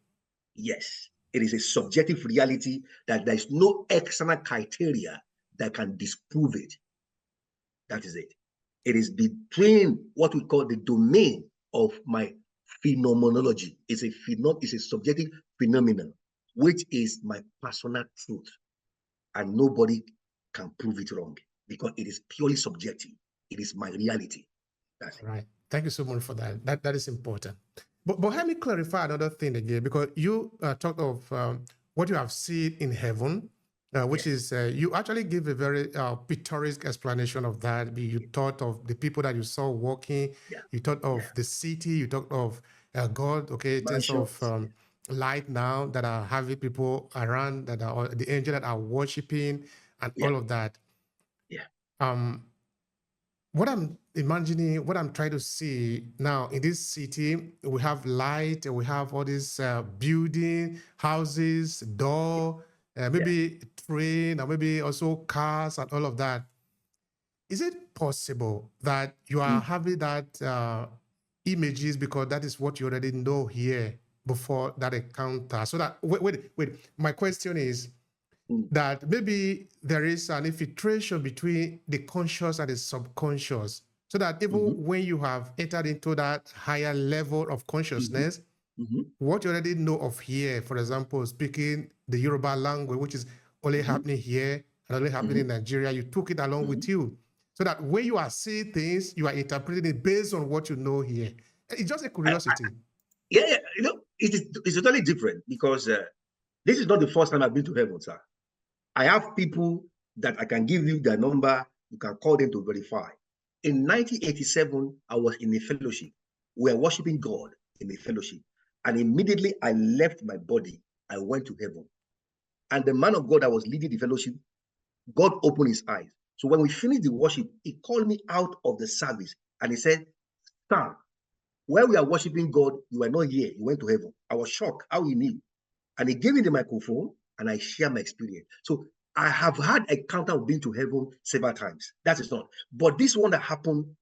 [SPEAKER 1] Yes, it is a subjective reality that there is no external criteria that can disprove it. That is it. It is between what we call the domain of my phenomenology. It's a subjective phenomenon, which is my personal truth. And nobody can prove it wrong because it is purely subjective. It is my reality. That's it.
[SPEAKER 2] Right. Thank you so much for that. That is important. But let me clarify another thing again, because you talked of what you have seen in heaven, which is you actually give a very picturesque explanation of that. You thought of the people that you saw walking. You thought of the city. You talked of God. Okay, in terms of light now that are having people around, that are the angel that are worshiping, and all of that.
[SPEAKER 1] Yeah.
[SPEAKER 2] what I'm imagining, what I'm trying to see now in this city, we have light, we have all these building, houses, door,
[SPEAKER 1] Yeah.
[SPEAKER 2] maybe train, or maybe also cars and all of that. Is it possible that you are
[SPEAKER 1] Mm,
[SPEAKER 2] having that images because that is what you already know here before that encounter? So that wait. My question is
[SPEAKER 1] mm,
[SPEAKER 2] that maybe there is an infiltration between the conscious and the subconscious, so that even
[SPEAKER 1] mhm,
[SPEAKER 2] when you have entered into that higher level of
[SPEAKER 1] mhm,
[SPEAKER 2] consciousness,
[SPEAKER 1] mhm,
[SPEAKER 2] what you already know of here, for example, speaking the Yoruba language, which is only
[SPEAKER 1] mhm,
[SPEAKER 2] happening here and only happening
[SPEAKER 1] mhm,
[SPEAKER 2] in Nigeria, you took it along
[SPEAKER 1] mhm.
[SPEAKER 2] with you. So that when you are seeing things, you are interpreting it based on what you know here. It's just a curiosity.
[SPEAKER 1] Yeah, yeah, it's totally different because this is not the first time I've been to heaven, sir. I have people that I can give you their number. You can call them to verify. In 1987, I was in a fellowship. We were worshiping God in a fellowship. And immediately I left my body. I went to heaven. And the man of God that was leading the fellowship, God opened his eyes. So when we finished the worship, he called me out of the service and he said, "Sir, while we are worshiping God, you were not here. You went to heaven." I was shocked how he knew. And he gave me the microphone and I share my experience. So I have had a encounter of being to heaven several times. That is not. But this one that happened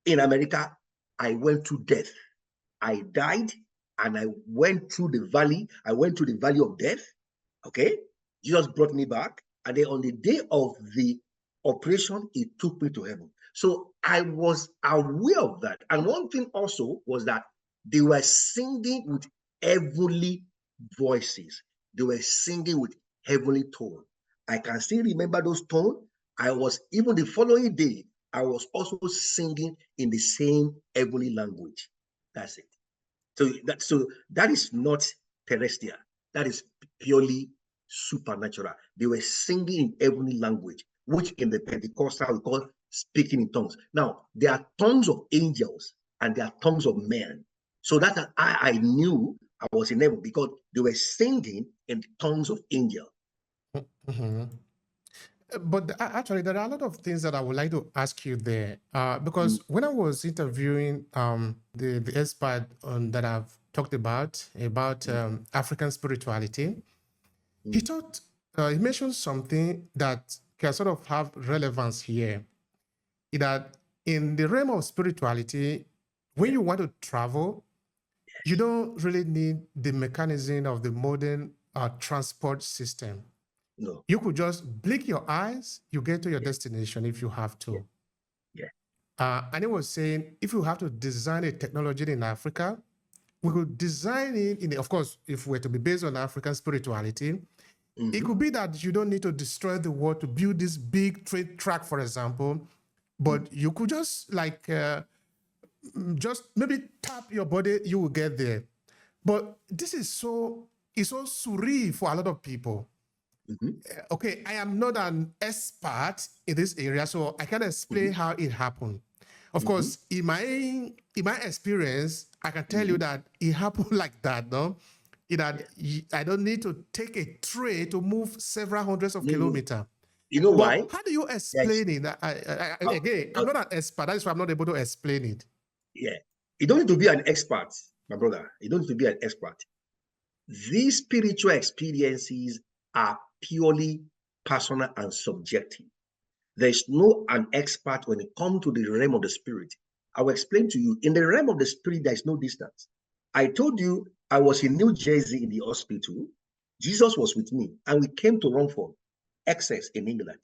[SPEAKER 1] in America, I went to death. I died and I went through the valley. I went through the valley of death. Okay. Jesus brought me back. And then on the day of the operation, he took me to heaven. So I was aware of that. And one thing also was that they were singing with heavenly voices. They were singing with heavenly tone. I can still remember those tones. I was even the following day, I was also singing in the same heavenly language. That's it. So that is not terrestrial. That is purely supernatural. They were singing in heavenly language, which in the Pentecostal we call speaking in tongues. Now there are tongues of angels and there are tongues of men. So that I knew I was in heaven because they were singing in tongues of angels.
[SPEAKER 2] Mhm. But actually, there are a lot of things that I would like to ask you there.
[SPEAKER 1] Mm,
[SPEAKER 2] Because when I was interviewing the expert that I've talked about
[SPEAKER 1] mm,
[SPEAKER 2] African spirituality, he
[SPEAKER 1] mm,
[SPEAKER 2] thought he mentioned something that can sort of have relevance here. That in the realm of spirituality, when
[SPEAKER 1] yeah,
[SPEAKER 2] you want to travel, you don't really need the mechanism of the modern transport system.
[SPEAKER 1] no,
[SPEAKER 2] You could just blink your eyes, you get to your
[SPEAKER 1] yeah,
[SPEAKER 2] destination if you have
[SPEAKER 1] yeah,
[SPEAKER 2] to.
[SPEAKER 1] yeah.
[SPEAKER 2] And it was saying if you have to design a technology in Africa, we could design it of course, if we're to be based on African spirituality, it
[SPEAKER 1] Mm-hmm,
[SPEAKER 2] could be that you don't need to destroy the world to build this big trade track, for example,
[SPEAKER 1] mm-hmm.
[SPEAKER 2] but you could just just maybe tap your body, you will get there. But this is it's so surreal for a lot of people.
[SPEAKER 1] Mm-hmm,
[SPEAKER 2] Okay, I am not an expert in this area, so I can explain how it happened. Of
[SPEAKER 1] mm-hmm,
[SPEAKER 2] course, in my experience, I can tell you
[SPEAKER 1] mm-hmm.
[SPEAKER 2] that it happened like that, no?
[SPEAKER 1] Yeah.
[SPEAKER 2] That I don't need to take a train to move several hundreds of
[SPEAKER 1] No, no.
[SPEAKER 2] kilometers.
[SPEAKER 1] You know
[SPEAKER 2] But
[SPEAKER 1] why?
[SPEAKER 2] how do you
[SPEAKER 1] Yes.
[SPEAKER 2] explain it?
[SPEAKER 1] Uh,
[SPEAKER 2] Again, I'm
[SPEAKER 1] uh,
[SPEAKER 2] not an expert. That is why I'm not able to explain it.
[SPEAKER 1] yeah. You don't need to be an expert, my brother. You don't need to be an expert. These spiritual experiences are purely personal and subjective. There's no an expert when it comes to the realm of the spirit. I will explain to you. In the realm of the spirit, there is no distance. I told you I was in New Jersey in the hospital. Jesus was with me, and we came to Romford, Essex in England,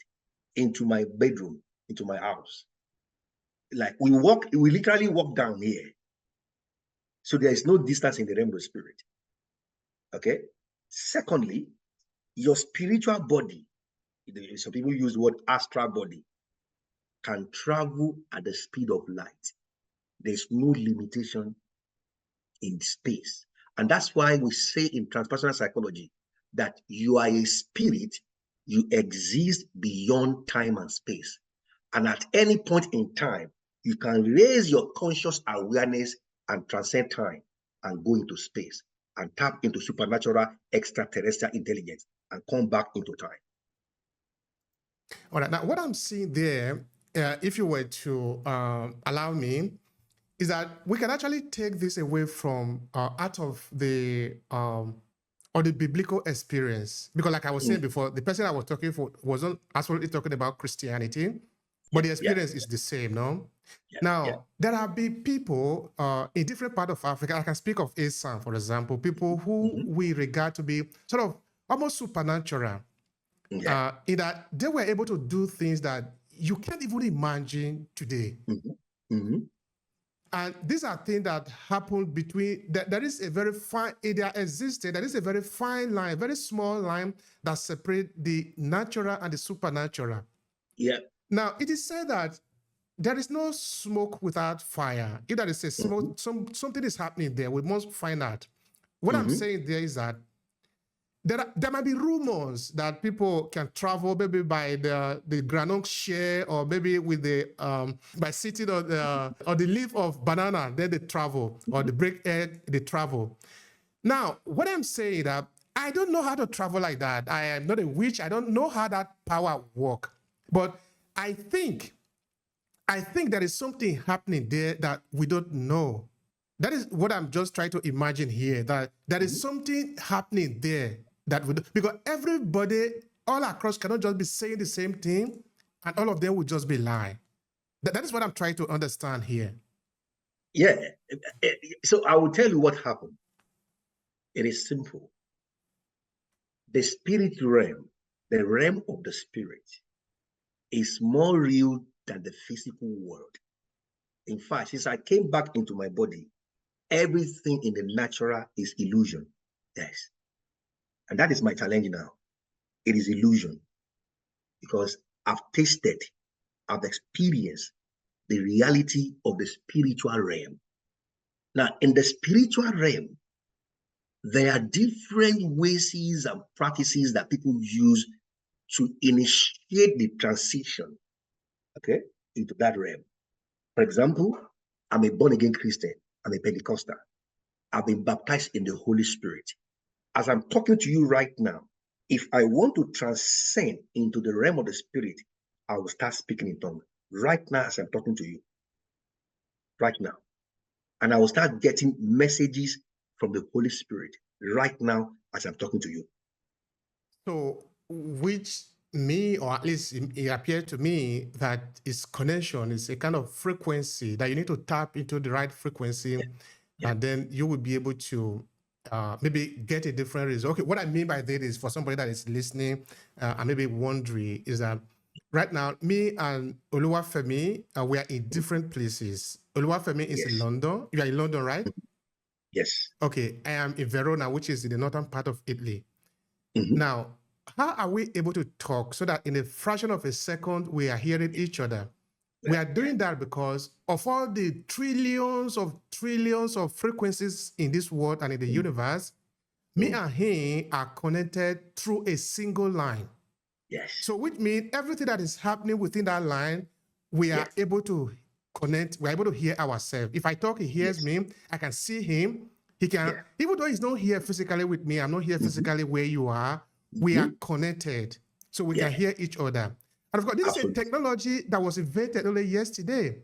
[SPEAKER 1] into my bedroom, into my house. Like we literally walk down here. So there is no distance in the realm of the spirit. Okay. Secondly, your spiritual body, some people use the word astral body, can travel at the speed of light. There's no limitation in space. And that's why we say in transpersonal psychology that you are a spirit, you exist beyond time and space. And at any point in time, you can raise your conscious awareness and transcend time and go into space and tap into supernatural extraterrestrial intelligence and come back into time.
[SPEAKER 2] All right. Now, what I'm seeing there, if you were to allow me, is that we can actually take this away from out of the or the biblical experience, because like I was saying before, the person I was talking for wasn't absolutely talking about Christianity, but the experience is the same, no? Now, there have been people in different parts of Africa. I can speak of Esan, for example, people who we regard to be sort of almost supernatural, in that they were able to do things that you can't even imagine today. And these are things that happen between, there is a very fine, there existed, there is a very fine line, very small line that separates the natural and the supernatural. Now, it is said that there is no smoke without fire. If there is a smoke, something is happening there, we must find out. What I'm saying there is that there might be rumors that people can travel maybe by the granite share, or maybe with the by sitting on the leaf of banana, then they travel, or the break egg, they travel. Now, what I'm saying that I don't know how to travel like that. I am not a witch. I don't know how that power works. But I think there is something happening there that we don't know. That is what I'm just trying to imagine here, that there is something happening there that would, because everybody all across cannot just be saying the same thing and all of them would just be lying. That is what I'm trying to understand here.
[SPEAKER 1] So I will tell you what happened. It is simple. The spirit realm, the realm of the spirit, is more real than the physical world. In fact, since I came back into my body, everything in the natural is illusion. Yes. And that is my challenge now. It is illusion, because I've tasted, I've experienced the reality of the spiritual realm. Now, in the spiritual realm, there are different ways and practices that people use to initiate the transition, into that realm. For example, I'm a born-again Christian. I'm a Pentecostal. I've been baptized in the Holy Spirit. As I'm talking to you right now, if I want to transcend into the realm of the spirit, I will start speaking in tongues right now as I'm talking to you. Right now. And I will start getting messages from the Holy Spirit right now as I'm talking to you.
[SPEAKER 2] So, which me, or at least it appeared to me that its connection is a kind of frequency that you need to tap into the right frequency, and then you will be able to maybe get a different result. Okay, what I mean by that is, for somebody that is listening and maybe wondering, is that right now, me and Oluwafemi, we are in different places. Oluwafemi is in London. You are in London, right?
[SPEAKER 1] Yes.
[SPEAKER 2] Okay, I am in Verona, which is in the northern part of Italy. Now, how are we able to talk so that in a fraction of a second we are hearing each other? We are doing that because of all the trillions of frequencies in this world and in the universe. Me and him are connected through a single line.
[SPEAKER 1] Yes.
[SPEAKER 2] So which means everything that is happening within that line, we are able to connect, we're able to hear ourselves. If I talk, he hears me, I can see him. He can, even though he's not here physically with me, I'm not here physically where you are, we are connected. So we can hear each other. And of course, this is a technology that was invented only yesterday,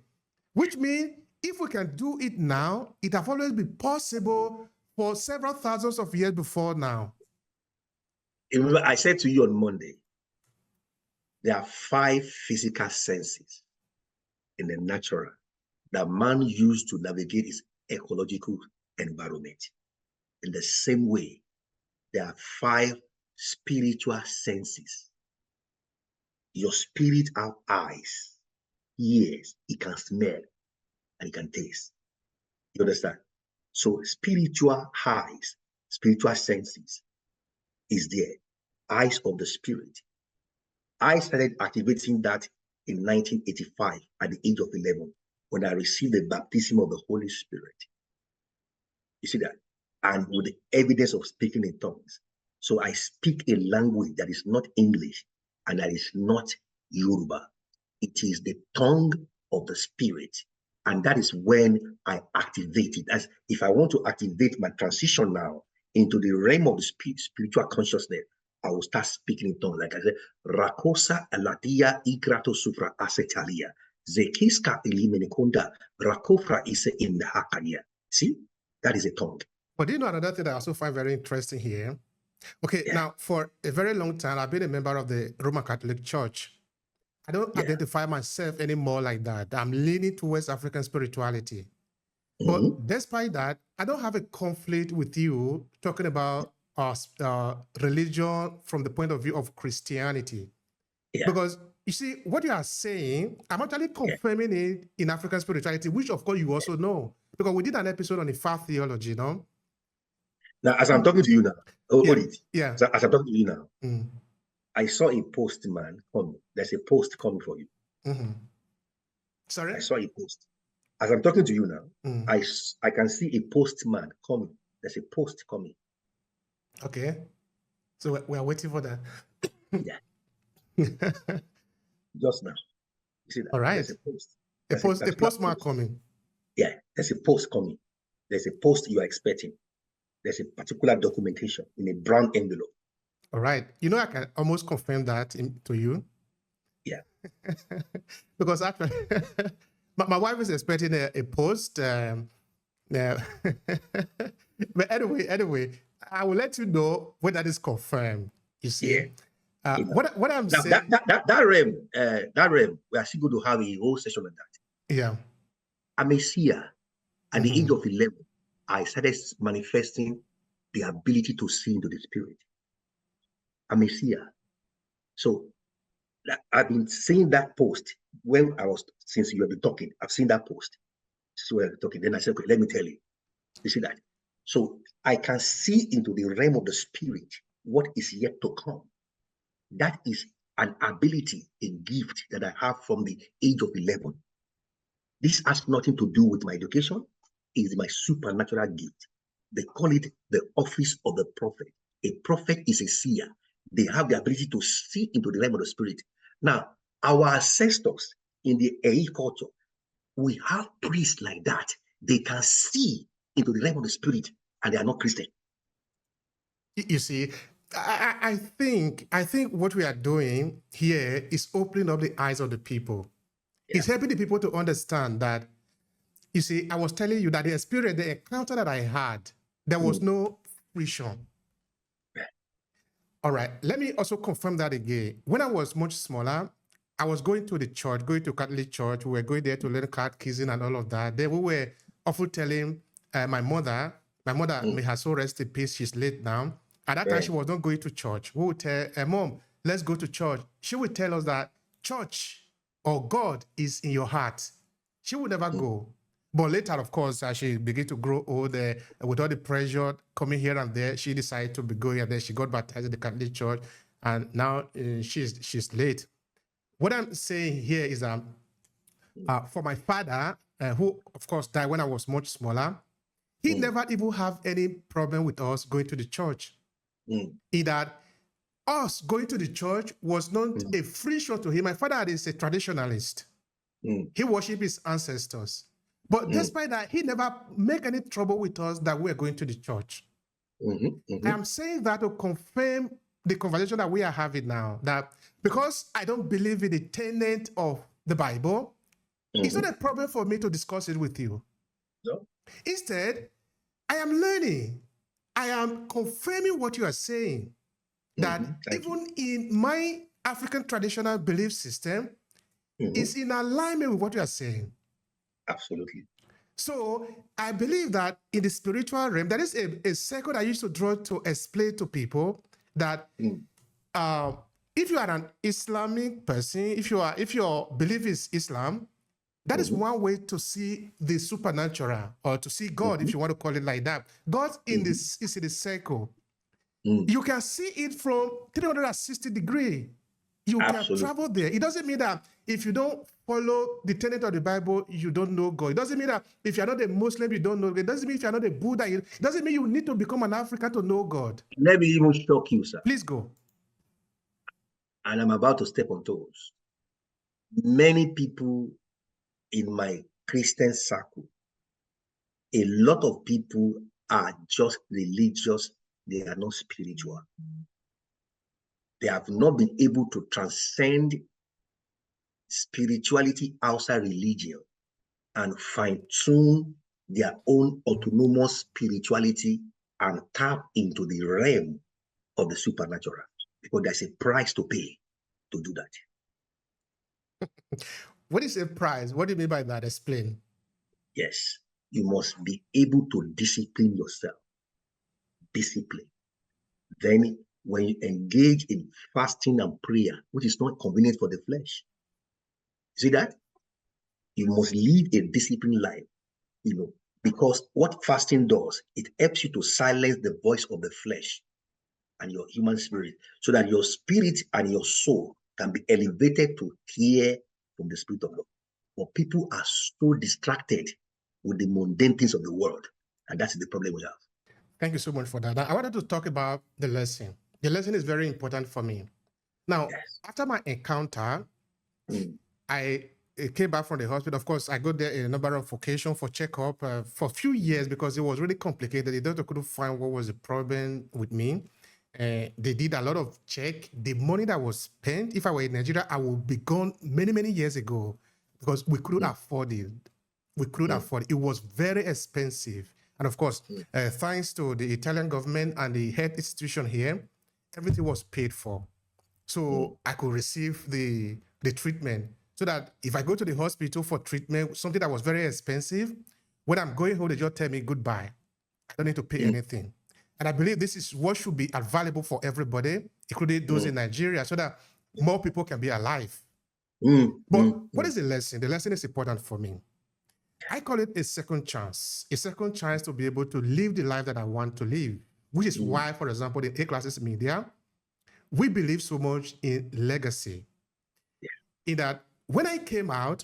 [SPEAKER 2] which means if we can do it now, it has always been possible for several thousands of years before now.
[SPEAKER 1] Remember, I said to you on Monday, there are 5 physical senses in the natural that man used to navigate his ecological environment. In the same way, there are 5 spiritual senses. Your spirit has eyes, ears, it can smell, and it can taste. You understand? So spiritual eyes, spiritual senses is there. Eyes of the spirit. I started activating that in 1985 at the age of 11 when I received the baptism of the Holy Spirit. You see that? And with the evidence of speaking in tongues. So I speak a language that is not English and that is not Yoruba. It is the tongue of the spirit. And that is when I activate it. As if I want to activate my transition now into the realm of the spiritual consciousness, I will start speaking in tongues. Like I said, Rakosa aladia igrato supra acetalia. Zekiska ilimenikonda. Rakofra ise in the hakalia. See, that is a tongue.
[SPEAKER 2] But you know another thing that I also find very interesting here? Okay, now for a very long time, I've been a member of the Roman Catholic Church. I don't identify myself anymore like that. I'm leaning towards African spirituality. But despite that, I don't have a conflict with you talking about religion from the point of view of Christianity. Because you see, what you are saying, I'm actually confirming it in African spirituality, which of course you also know. Because we did an episode on the far theology, no?
[SPEAKER 1] Now, as I'm talking to you now,
[SPEAKER 2] as
[SPEAKER 1] I'm talking to you now, I saw a postman coming. There's a post coming for you.
[SPEAKER 2] Sorry?
[SPEAKER 1] I saw a post. As I'm talking to you now, I can see a postman coming. There's a post coming.
[SPEAKER 2] Okay. So we are waiting for that.
[SPEAKER 1] Just now. You see that?
[SPEAKER 2] All right.
[SPEAKER 1] There's a post.
[SPEAKER 2] A postman coming.
[SPEAKER 1] Yeah, there's a post coming. There's a post you are expecting. There's a particular documentation in a brown envelope.
[SPEAKER 2] All right. You know, I can almost confirm that to you.
[SPEAKER 1] Yeah.
[SPEAKER 2] Because actually, my wife is expecting a post. But anyway, I will let you know when that is confirmed. You see, what I'm saying.
[SPEAKER 1] That realm, we're actually going to have a whole session on that.
[SPEAKER 2] Yeah.
[SPEAKER 1] I'm a seer. At the age of 11, I started manifesting the ability to see into the spirit. I'm a seer. So I've been seeing that post since you have been talking, I've seen that post. So I've been talking. Then I said, okay, let me tell you. You see that? So I can see into the realm of the spirit what is yet to come. That is an ability, a gift that I have from the age of 11. This has nothing to do with my education. It is my supernatural gift. They call it the office of the prophet. A prophet is a seer. They have the ability to see into the realm of the spirit. Now, our ancestors in the Ei culture, we have priests like that. They can see into the realm of the spirit, and they are not Christian.
[SPEAKER 2] You see, I think what we are doing here is opening up the eyes of the people. It's helping the people to understand that, you see, I was telling you that the experience, the encounter that I had, there was no friction. All right, let me also confirm that again. When I was much smaller, I was going to the church, going to Catholic church. We were going there to learn catechism and all of that. Then we were often telling my mother, may her soul rest in peace, she's late now. At that time, she was not going to church. We would tell her, Mom, let's go to church. She would tell us that church or God is in your heart. She would never go. But later, of course, as she began to grow older, with all the pressure coming here and there, she decided to be going, and then she got baptized in the Catholic Church, and now she's late. What I'm saying here is that for my father, who, of course, died when I was much smaller, he never even have any problem with us going to the church. In that us going to the church was not a free show to him. My father is a traditionalist. He worshipped his ancestors. But despite that, he never make any trouble with us that we are going to the church. I'm saying that to confirm the conversation that we are having now, that because I don't believe in the tenet of the Bible, it's not a problem for me to discuss it with you.
[SPEAKER 1] No.
[SPEAKER 2] Instead, I am learning. I am confirming what you are saying, that even in my African traditional belief system, it's in alignment with what you are saying.
[SPEAKER 1] Absolutely.
[SPEAKER 2] So I believe that in the spiritual realm, there is a circle I used to draw to explain to people that if you are an Islamic person, if your belief is Islam, that is one way to see the supernatural, or to see God, if you want to call it like that. God is in the circle. You can see it from 360 degrees. You can travel there. It doesn't mean that if you don't follow the tenet of the Bible, you don't know God. It doesn't mean that if you're not a Muslim, you don't know God. It doesn't mean if you're not a Buddha, it doesn't mean you need to become an African to know God.
[SPEAKER 1] Let me even shock you, sir.
[SPEAKER 2] Please go.
[SPEAKER 1] And I'm about to step on toes. Many people in my Christian circle, a lot of people are just religious. They are not spiritual. They have not been able to transcend spirituality outside religion and fine-tune their own autonomous spirituality and tap into the realm of the supernatural, because there's a price to pay to do that.
[SPEAKER 2] What is a price? What do you mean by that? Explain.
[SPEAKER 1] Yes, you must be able to discipline yourself. Discipline. Then when you engage in fasting and prayer, which is not convenient for the flesh, see that? You must live a disciplined life, because what fasting does, it helps you to silence the voice of the flesh and your human spirit, so that your spirit and your soul can be elevated to hear from the Spirit of God. But people are so distracted with the mundane things of the world, and that's the problem we have.
[SPEAKER 2] Thank you so much for that. Now, I wanted to talk about the lesson. The lesson is very important for me. Now,
[SPEAKER 1] Yes.
[SPEAKER 2] after my encounter, I came back from the hospital. Of course, I got there in a number of occasions for checkup for a few years because it was really complicated. The doctor couldn't find what was the problem with me. They did a lot of check. The money that was spent, if I were in Nigeria, I would be gone many, many years ago because we couldn't afford it. We couldn't afford it. It was very expensive. And of course, thanks to the Italian government and the health institution here, everything was paid for. So I could receive the treatment, so that if I go to the hospital for treatment, something that was very expensive, when I'm going home, they just tell me goodbye. I don't need to pay anything. And I believe this is what should be available for everybody, including those in Nigeria, so that more people can be alive. But what is the lesson? The lesson is important for me. I call it a second chance to be able to live the life that I want to live, which is why, for example, in A-Classes Media, we believe so much in legacy. In that, when I came out,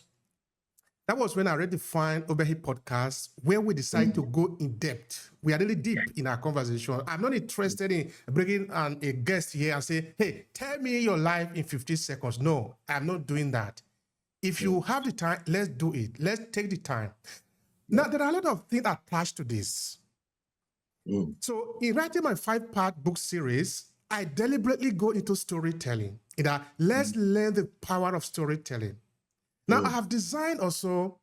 [SPEAKER 2] that was when I redefined Obehi Podcast, where we decided to go in depth. We are really deep in our conversation. I'm not interested in bringing a guest here and say, hey, tell me your life in 50 seconds. No, I'm not doing that. If you have the time, let's do it. Let's take the time. Now, there are a lot of things attached to this. So in writing my 5-part book series, I deliberately go into storytelling. In that, let's learn the power of storytelling. Now, I have designed also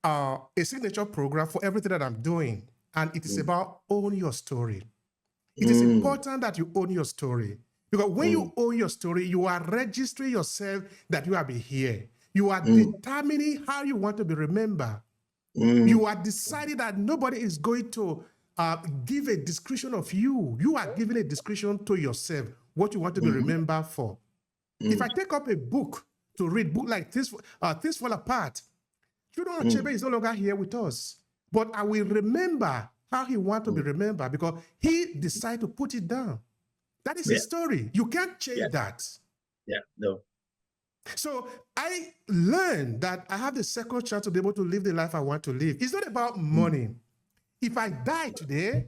[SPEAKER 2] a signature program for everything that I'm doing, and it is about own your story. It is important that you own your story, because when you own your story, you are registering yourself that you have been here. You are determining how you want to be remembered. You are deciding that nobody is going to give a description of you. You are giving a description to yourself, what you want to be remembered for. If I take up a book to read, book like Things Fall Apart, Children Achebe is no longer here with us. But I will remember how he wants to be remembered, because he decided to put it down. That is his story. You can't change that.
[SPEAKER 1] Yeah, no.
[SPEAKER 2] So I learned that I have the second chance to be able to live the life I want to live. It's not about money. If I die today,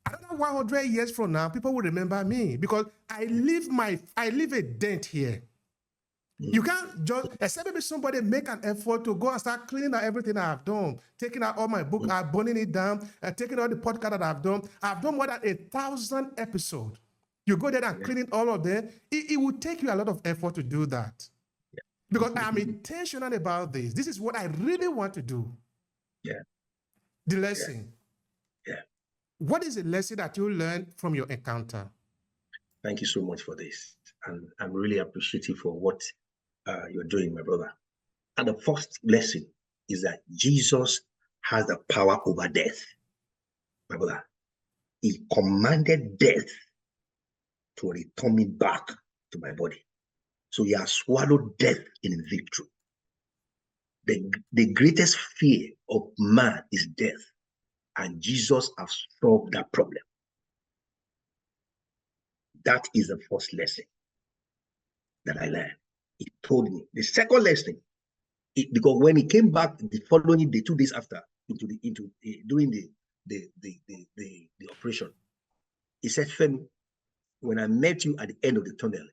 [SPEAKER 2] another 100 years from now, people will remember me, because I leave a dent here. You can't just, except maybe somebody make an effort to go and start cleaning out everything I have done, taking out all my book, burning it down, taking out the podcast that I've done. I've done more than 1,000 episodes. You go there and clean it, all of them. It will take you a lot of effort to do that. Because I'm intentional about this. This is what I really want to do. The lesson. What is the lesson that you learned from your encounter?
[SPEAKER 1] Thank you so much for this. And I'm really appreciative for what you're doing, my brother. And the first lesson is that Jesus has the power over death. My brother, he commanded death to return me back to my body. So he has swallowed death in victory. The greatest fear of man is death. And Jesus has solved that problem. That is the first lesson that I learned. He told me. The second lesson, because when he came back the following day, 2 days after, doing the operation, he said, Femi, when I met you at the end of the tunnel,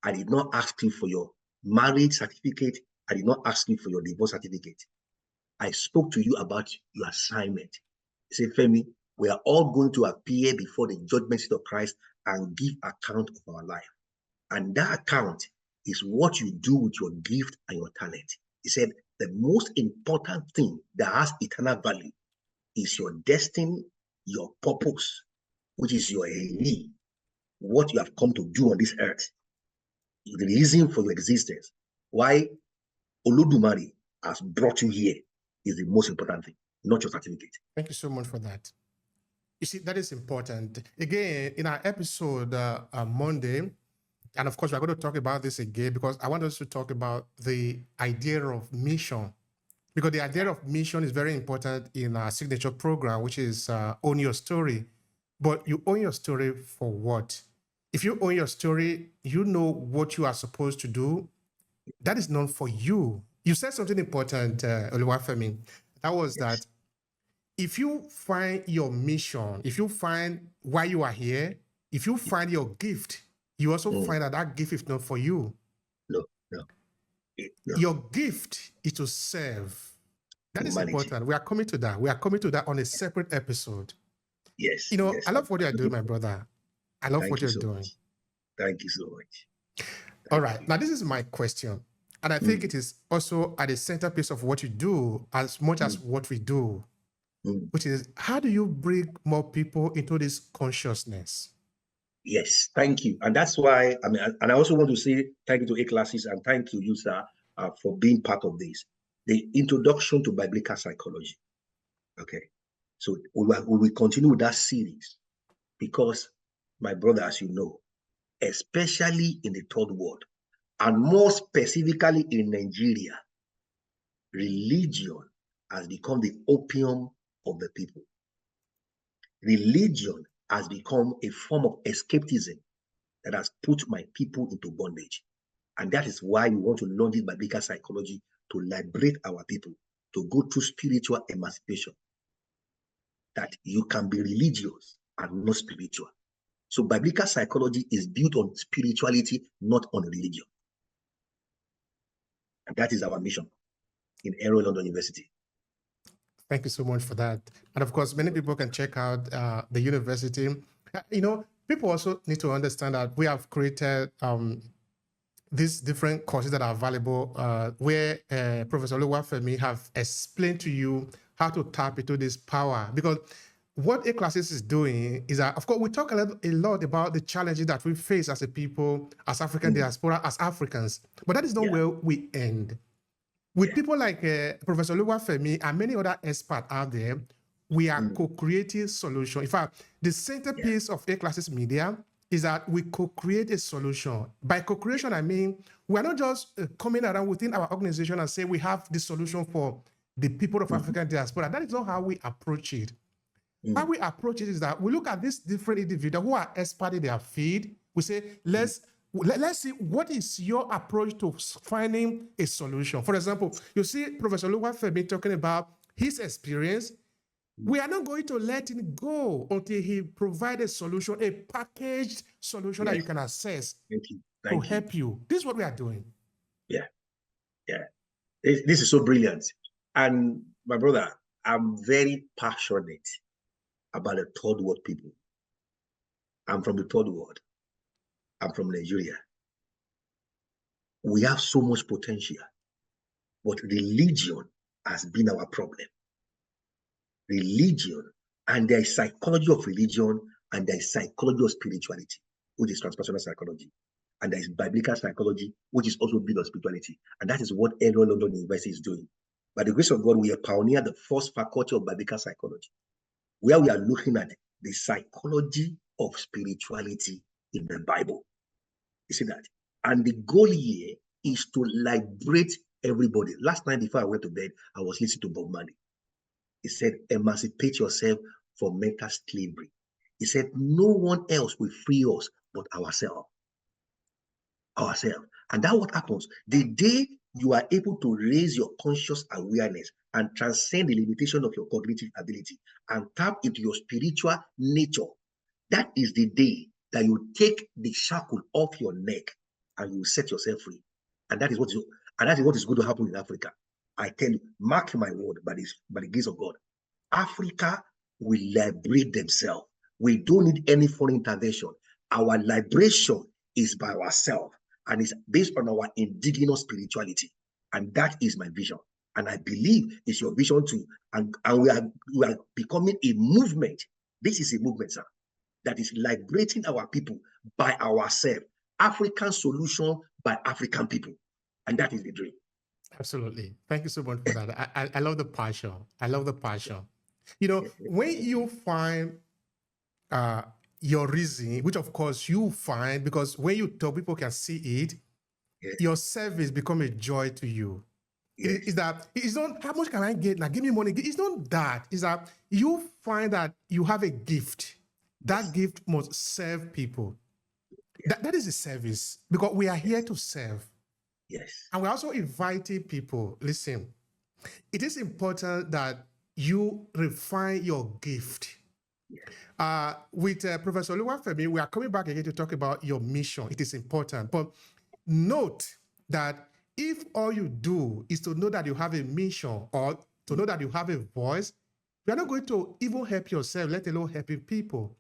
[SPEAKER 1] I did not ask you for your marriage certificate. I did not ask you for your divorce certificate. I spoke to you about your assignment. He said, Femi, we are all going to appear before the judgment seat of Christ and give account of our life. And that account is what you do with your gift and your talent. He said the most important thing that has eternal value is your destiny, your purpose, which is your Eli, what you have come to do on this earth, the reason for your existence. Why Olodumare has brought you here is the most important thing, not your certificate.
[SPEAKER 2] Thank you so much for that. You see, that is important. Again, in our episode on Monday, and of course, we're going to talk about this again because I want us to talk about the idea of mission. Because the idea of mission is very important in our signature program, which is Own Your Story. But you own your story for what? If you own your story, you know what you are supposed to do. That is not for you. You said something important, Oluwafemi. That was that if you find your mission, if you find why you are here, if you find your gift, you also find that that gift is not for you.
[SPEAKER 1] No.
[SPEAKER 2] Your gift is to serve. That is important. We are coming to that. We are coming to that on a separate episode.
[SPEAKER 1] Yes.
[SPEAKER 2] You know,
[SPEAKER 1] yes,
[SPEAKER 2] I love what you're doing, my brother. I love what you're doing.
[SPEAKER 1] Much. Thank you so much.
[SPEAKER 2] All right. Now, this is my question. And I think it is also at the centerpiece of what you do as much as what we do, which is how do you bring more people into this consciousness?
[SPEAKER 1] Yes, thank you. And that's why, and I also want to say thank you to A classes and thank you, sir, for being part of this. The introduction to biblical psychology. Okay. So we will continue with that series because, my brother, as you know, especially in the third world, and more specifically in Nigeria, religion has become the opium of the people. Religion has become a form of escapism that has put my people into bondage. And that is why we want to learn this biblical psychology to liberate our people, to go through spiritual emancipation. That you can be religious and not spiritual. So biblical psychology is built on spirituality, not on religion. And that is our mission in Aero London University.
[SPEAKER 2] Thank you so much for that. And of course, many people can check out the university. You know, people also need to understand that we have created these different courses that are available where Professor Oluwafemi have explained to you how to tap into this power. Because what A classes is doing is that, of course, we talk a lot about the challenges that we face as a people, as African diaspora, as Africans. But that is not where we end. With people like Professor Oluwafemi and many other experts out there, we are co-creating solutions. In fact, the centerpiece of A classes media is that we co-create a solution. By co-creation, I mean, we are not just coming around within our organization and say we have the solution for the people of African diaspora. That is not how we approach it. How we approach it is that we look at these different individuals who are expert in their field. We say, let's see what is your approach to finding a solution. For example, you see Professor Oluwafemi talking about his experience. We are not going to let him go until he provides a solution, a packaged solution that you can access to help you. This is what we are doing.
[SPEAKER 1] Yeah. This is so brilliant. And my brother, I'm very passionate about the third world people. I'm from the third world. I'm from Nigeria. We have so much potential, but religion has been our problem. Religion, and there is psychology of religion, and there is psychology of spirituality, which is transpersonal psychology, and there is biblical psychology, which is also built on spirituality, and that is what Ancestral London University is doing. By the grace of God, we have pioneered the first faculty of biblical psychology, where we are looking at the psychology of spirituality in the Bible. You see that? And the goal here is to liberate everybody. Last night, before I went to bed, I was listening to Bob Marley. He said, emancipate yourself from mental slavery. He said, no one else will free us but ourselves. And that's what happens. The day you are able to raise your conscious awareness and transcend the limitation of your cognitive ability and tap into your spiritual nature, that is the day that you take the shackle off your neck and you set yourself free. And that is what is going to happen in Africa. I tell you, mark my word, by the grace of God, Africa will liberate themselves. We don't need any foreign intervention. Our liberation is by ourselves and it's based on our indigenous spirituality. And that is my vision. And I believe it's your vision too. And we are becoming a movement. This is a movement, sir, that is liberating our people by ourselves. African solution by African people. And that is the dream.
[SPEAKER 2] Absolutely. Thank you so much for that. I love the passion. I love the passion. You know, when you find your reason, which of course you find, because when you talk, people can see it, your service become a joy to you. Is that it's not how much can I get? Like, give me money. It's not that. It's that you find that you have a gift. That gift must serve people. That is a service, because we are here to serve.
[SPEAKER 1] Yes.
[SPEAKER 2] And we're also inviting people. Listen, it is important that you refine your gift. With Professor Oluwafemi, we are coming back again to talk about your mission. It is important. But note that if all you do is to know that you have a mission or to know that you have a voice, you are not going to even help yourself, let alone helping people.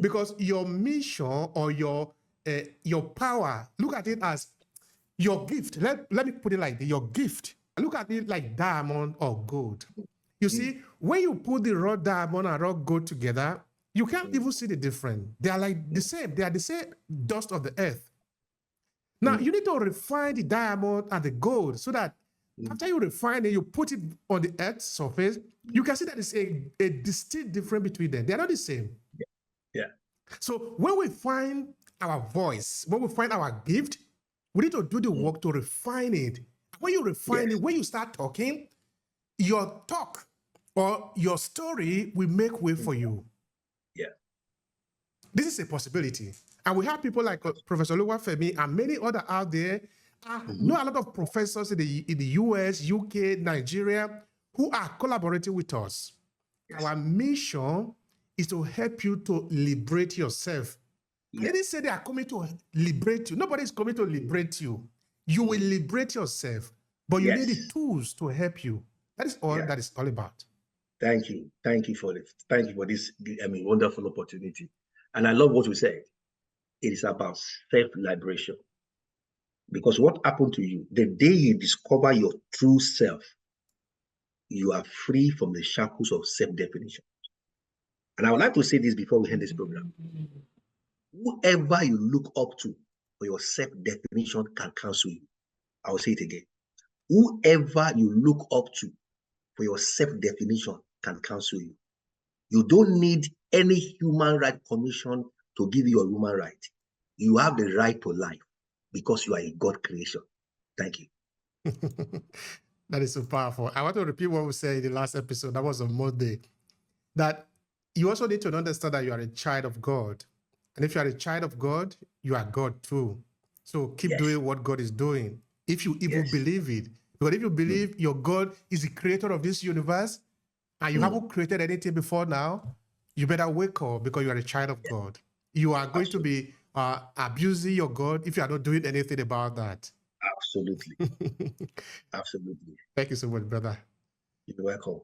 [SPEAKER 2] Because your mission or your power, look at it as your gift. Let me put it like this, your gift. Look at it like diamond or gold. You see, when you put the raw diamond and raw gold together, you can't even see the difference. They are like the same. They are the same dust of the earth. Now, you need to refine the diamond and the gold so that after you refine it, you put it on the earth's surface, you can see that it's a distinct difference between them. They are not the same.
[SPEAKER 1] Yeah.
[SPEAKER 2] So when we find our voice, when we find our gift, we need to do the work to refine it. When you refine it, when you start talking, your talk or your story will make way for you.
[SPEAKER 1] Yeah.
[SPEAKER 2] This is a possibility. And we have people like Professor Oluwafemi and many other out there. I know a lot of professors in the US, UK, Nigeria, who are collaborating with us. Yes. Our mission is to help you to liberate yourself. Yeah. They didn't say they are coming to liberate you. Nobody is coming to liberate you. You will liberate yourself, but you need the tools to help you. That is all that is all about.
[SPEAKER 1] Thank you. Thank you for this. Thank you for this, wonderful opportunity. And I love what you said. It is about self-liberation. Because what happened to you, the day you discover your true self, you are free from the shackles of self-definition. And I would like to say this before we end this program. Whoever you look up to for your self-definition can cancel you. I will say it again. Whoever you look up to for your self-definition can cancel you. You don't need any human rights commission to give you a human right. You have the right to life because you are a God creation. Thank you.
[SPEAKER 2] That is so powerful. I want to repeat what we said in the last episode. That was on Monday. That you also need to understand that you are a child of God. And if you are a child of God, you are God too. So keep doing what God is doing. If you even believe it. Because if you believe your God is the creator of this universe and you haven't created anything before now, you better wake up because you are a child of God. You are going to be abusing your God if you are not doing anything about that.
[SPEAKER 1] Absolutely. Absolutely.
[SPEAKER 2] Thank you so much, brother.
[SPEAKER 1] You're welcome.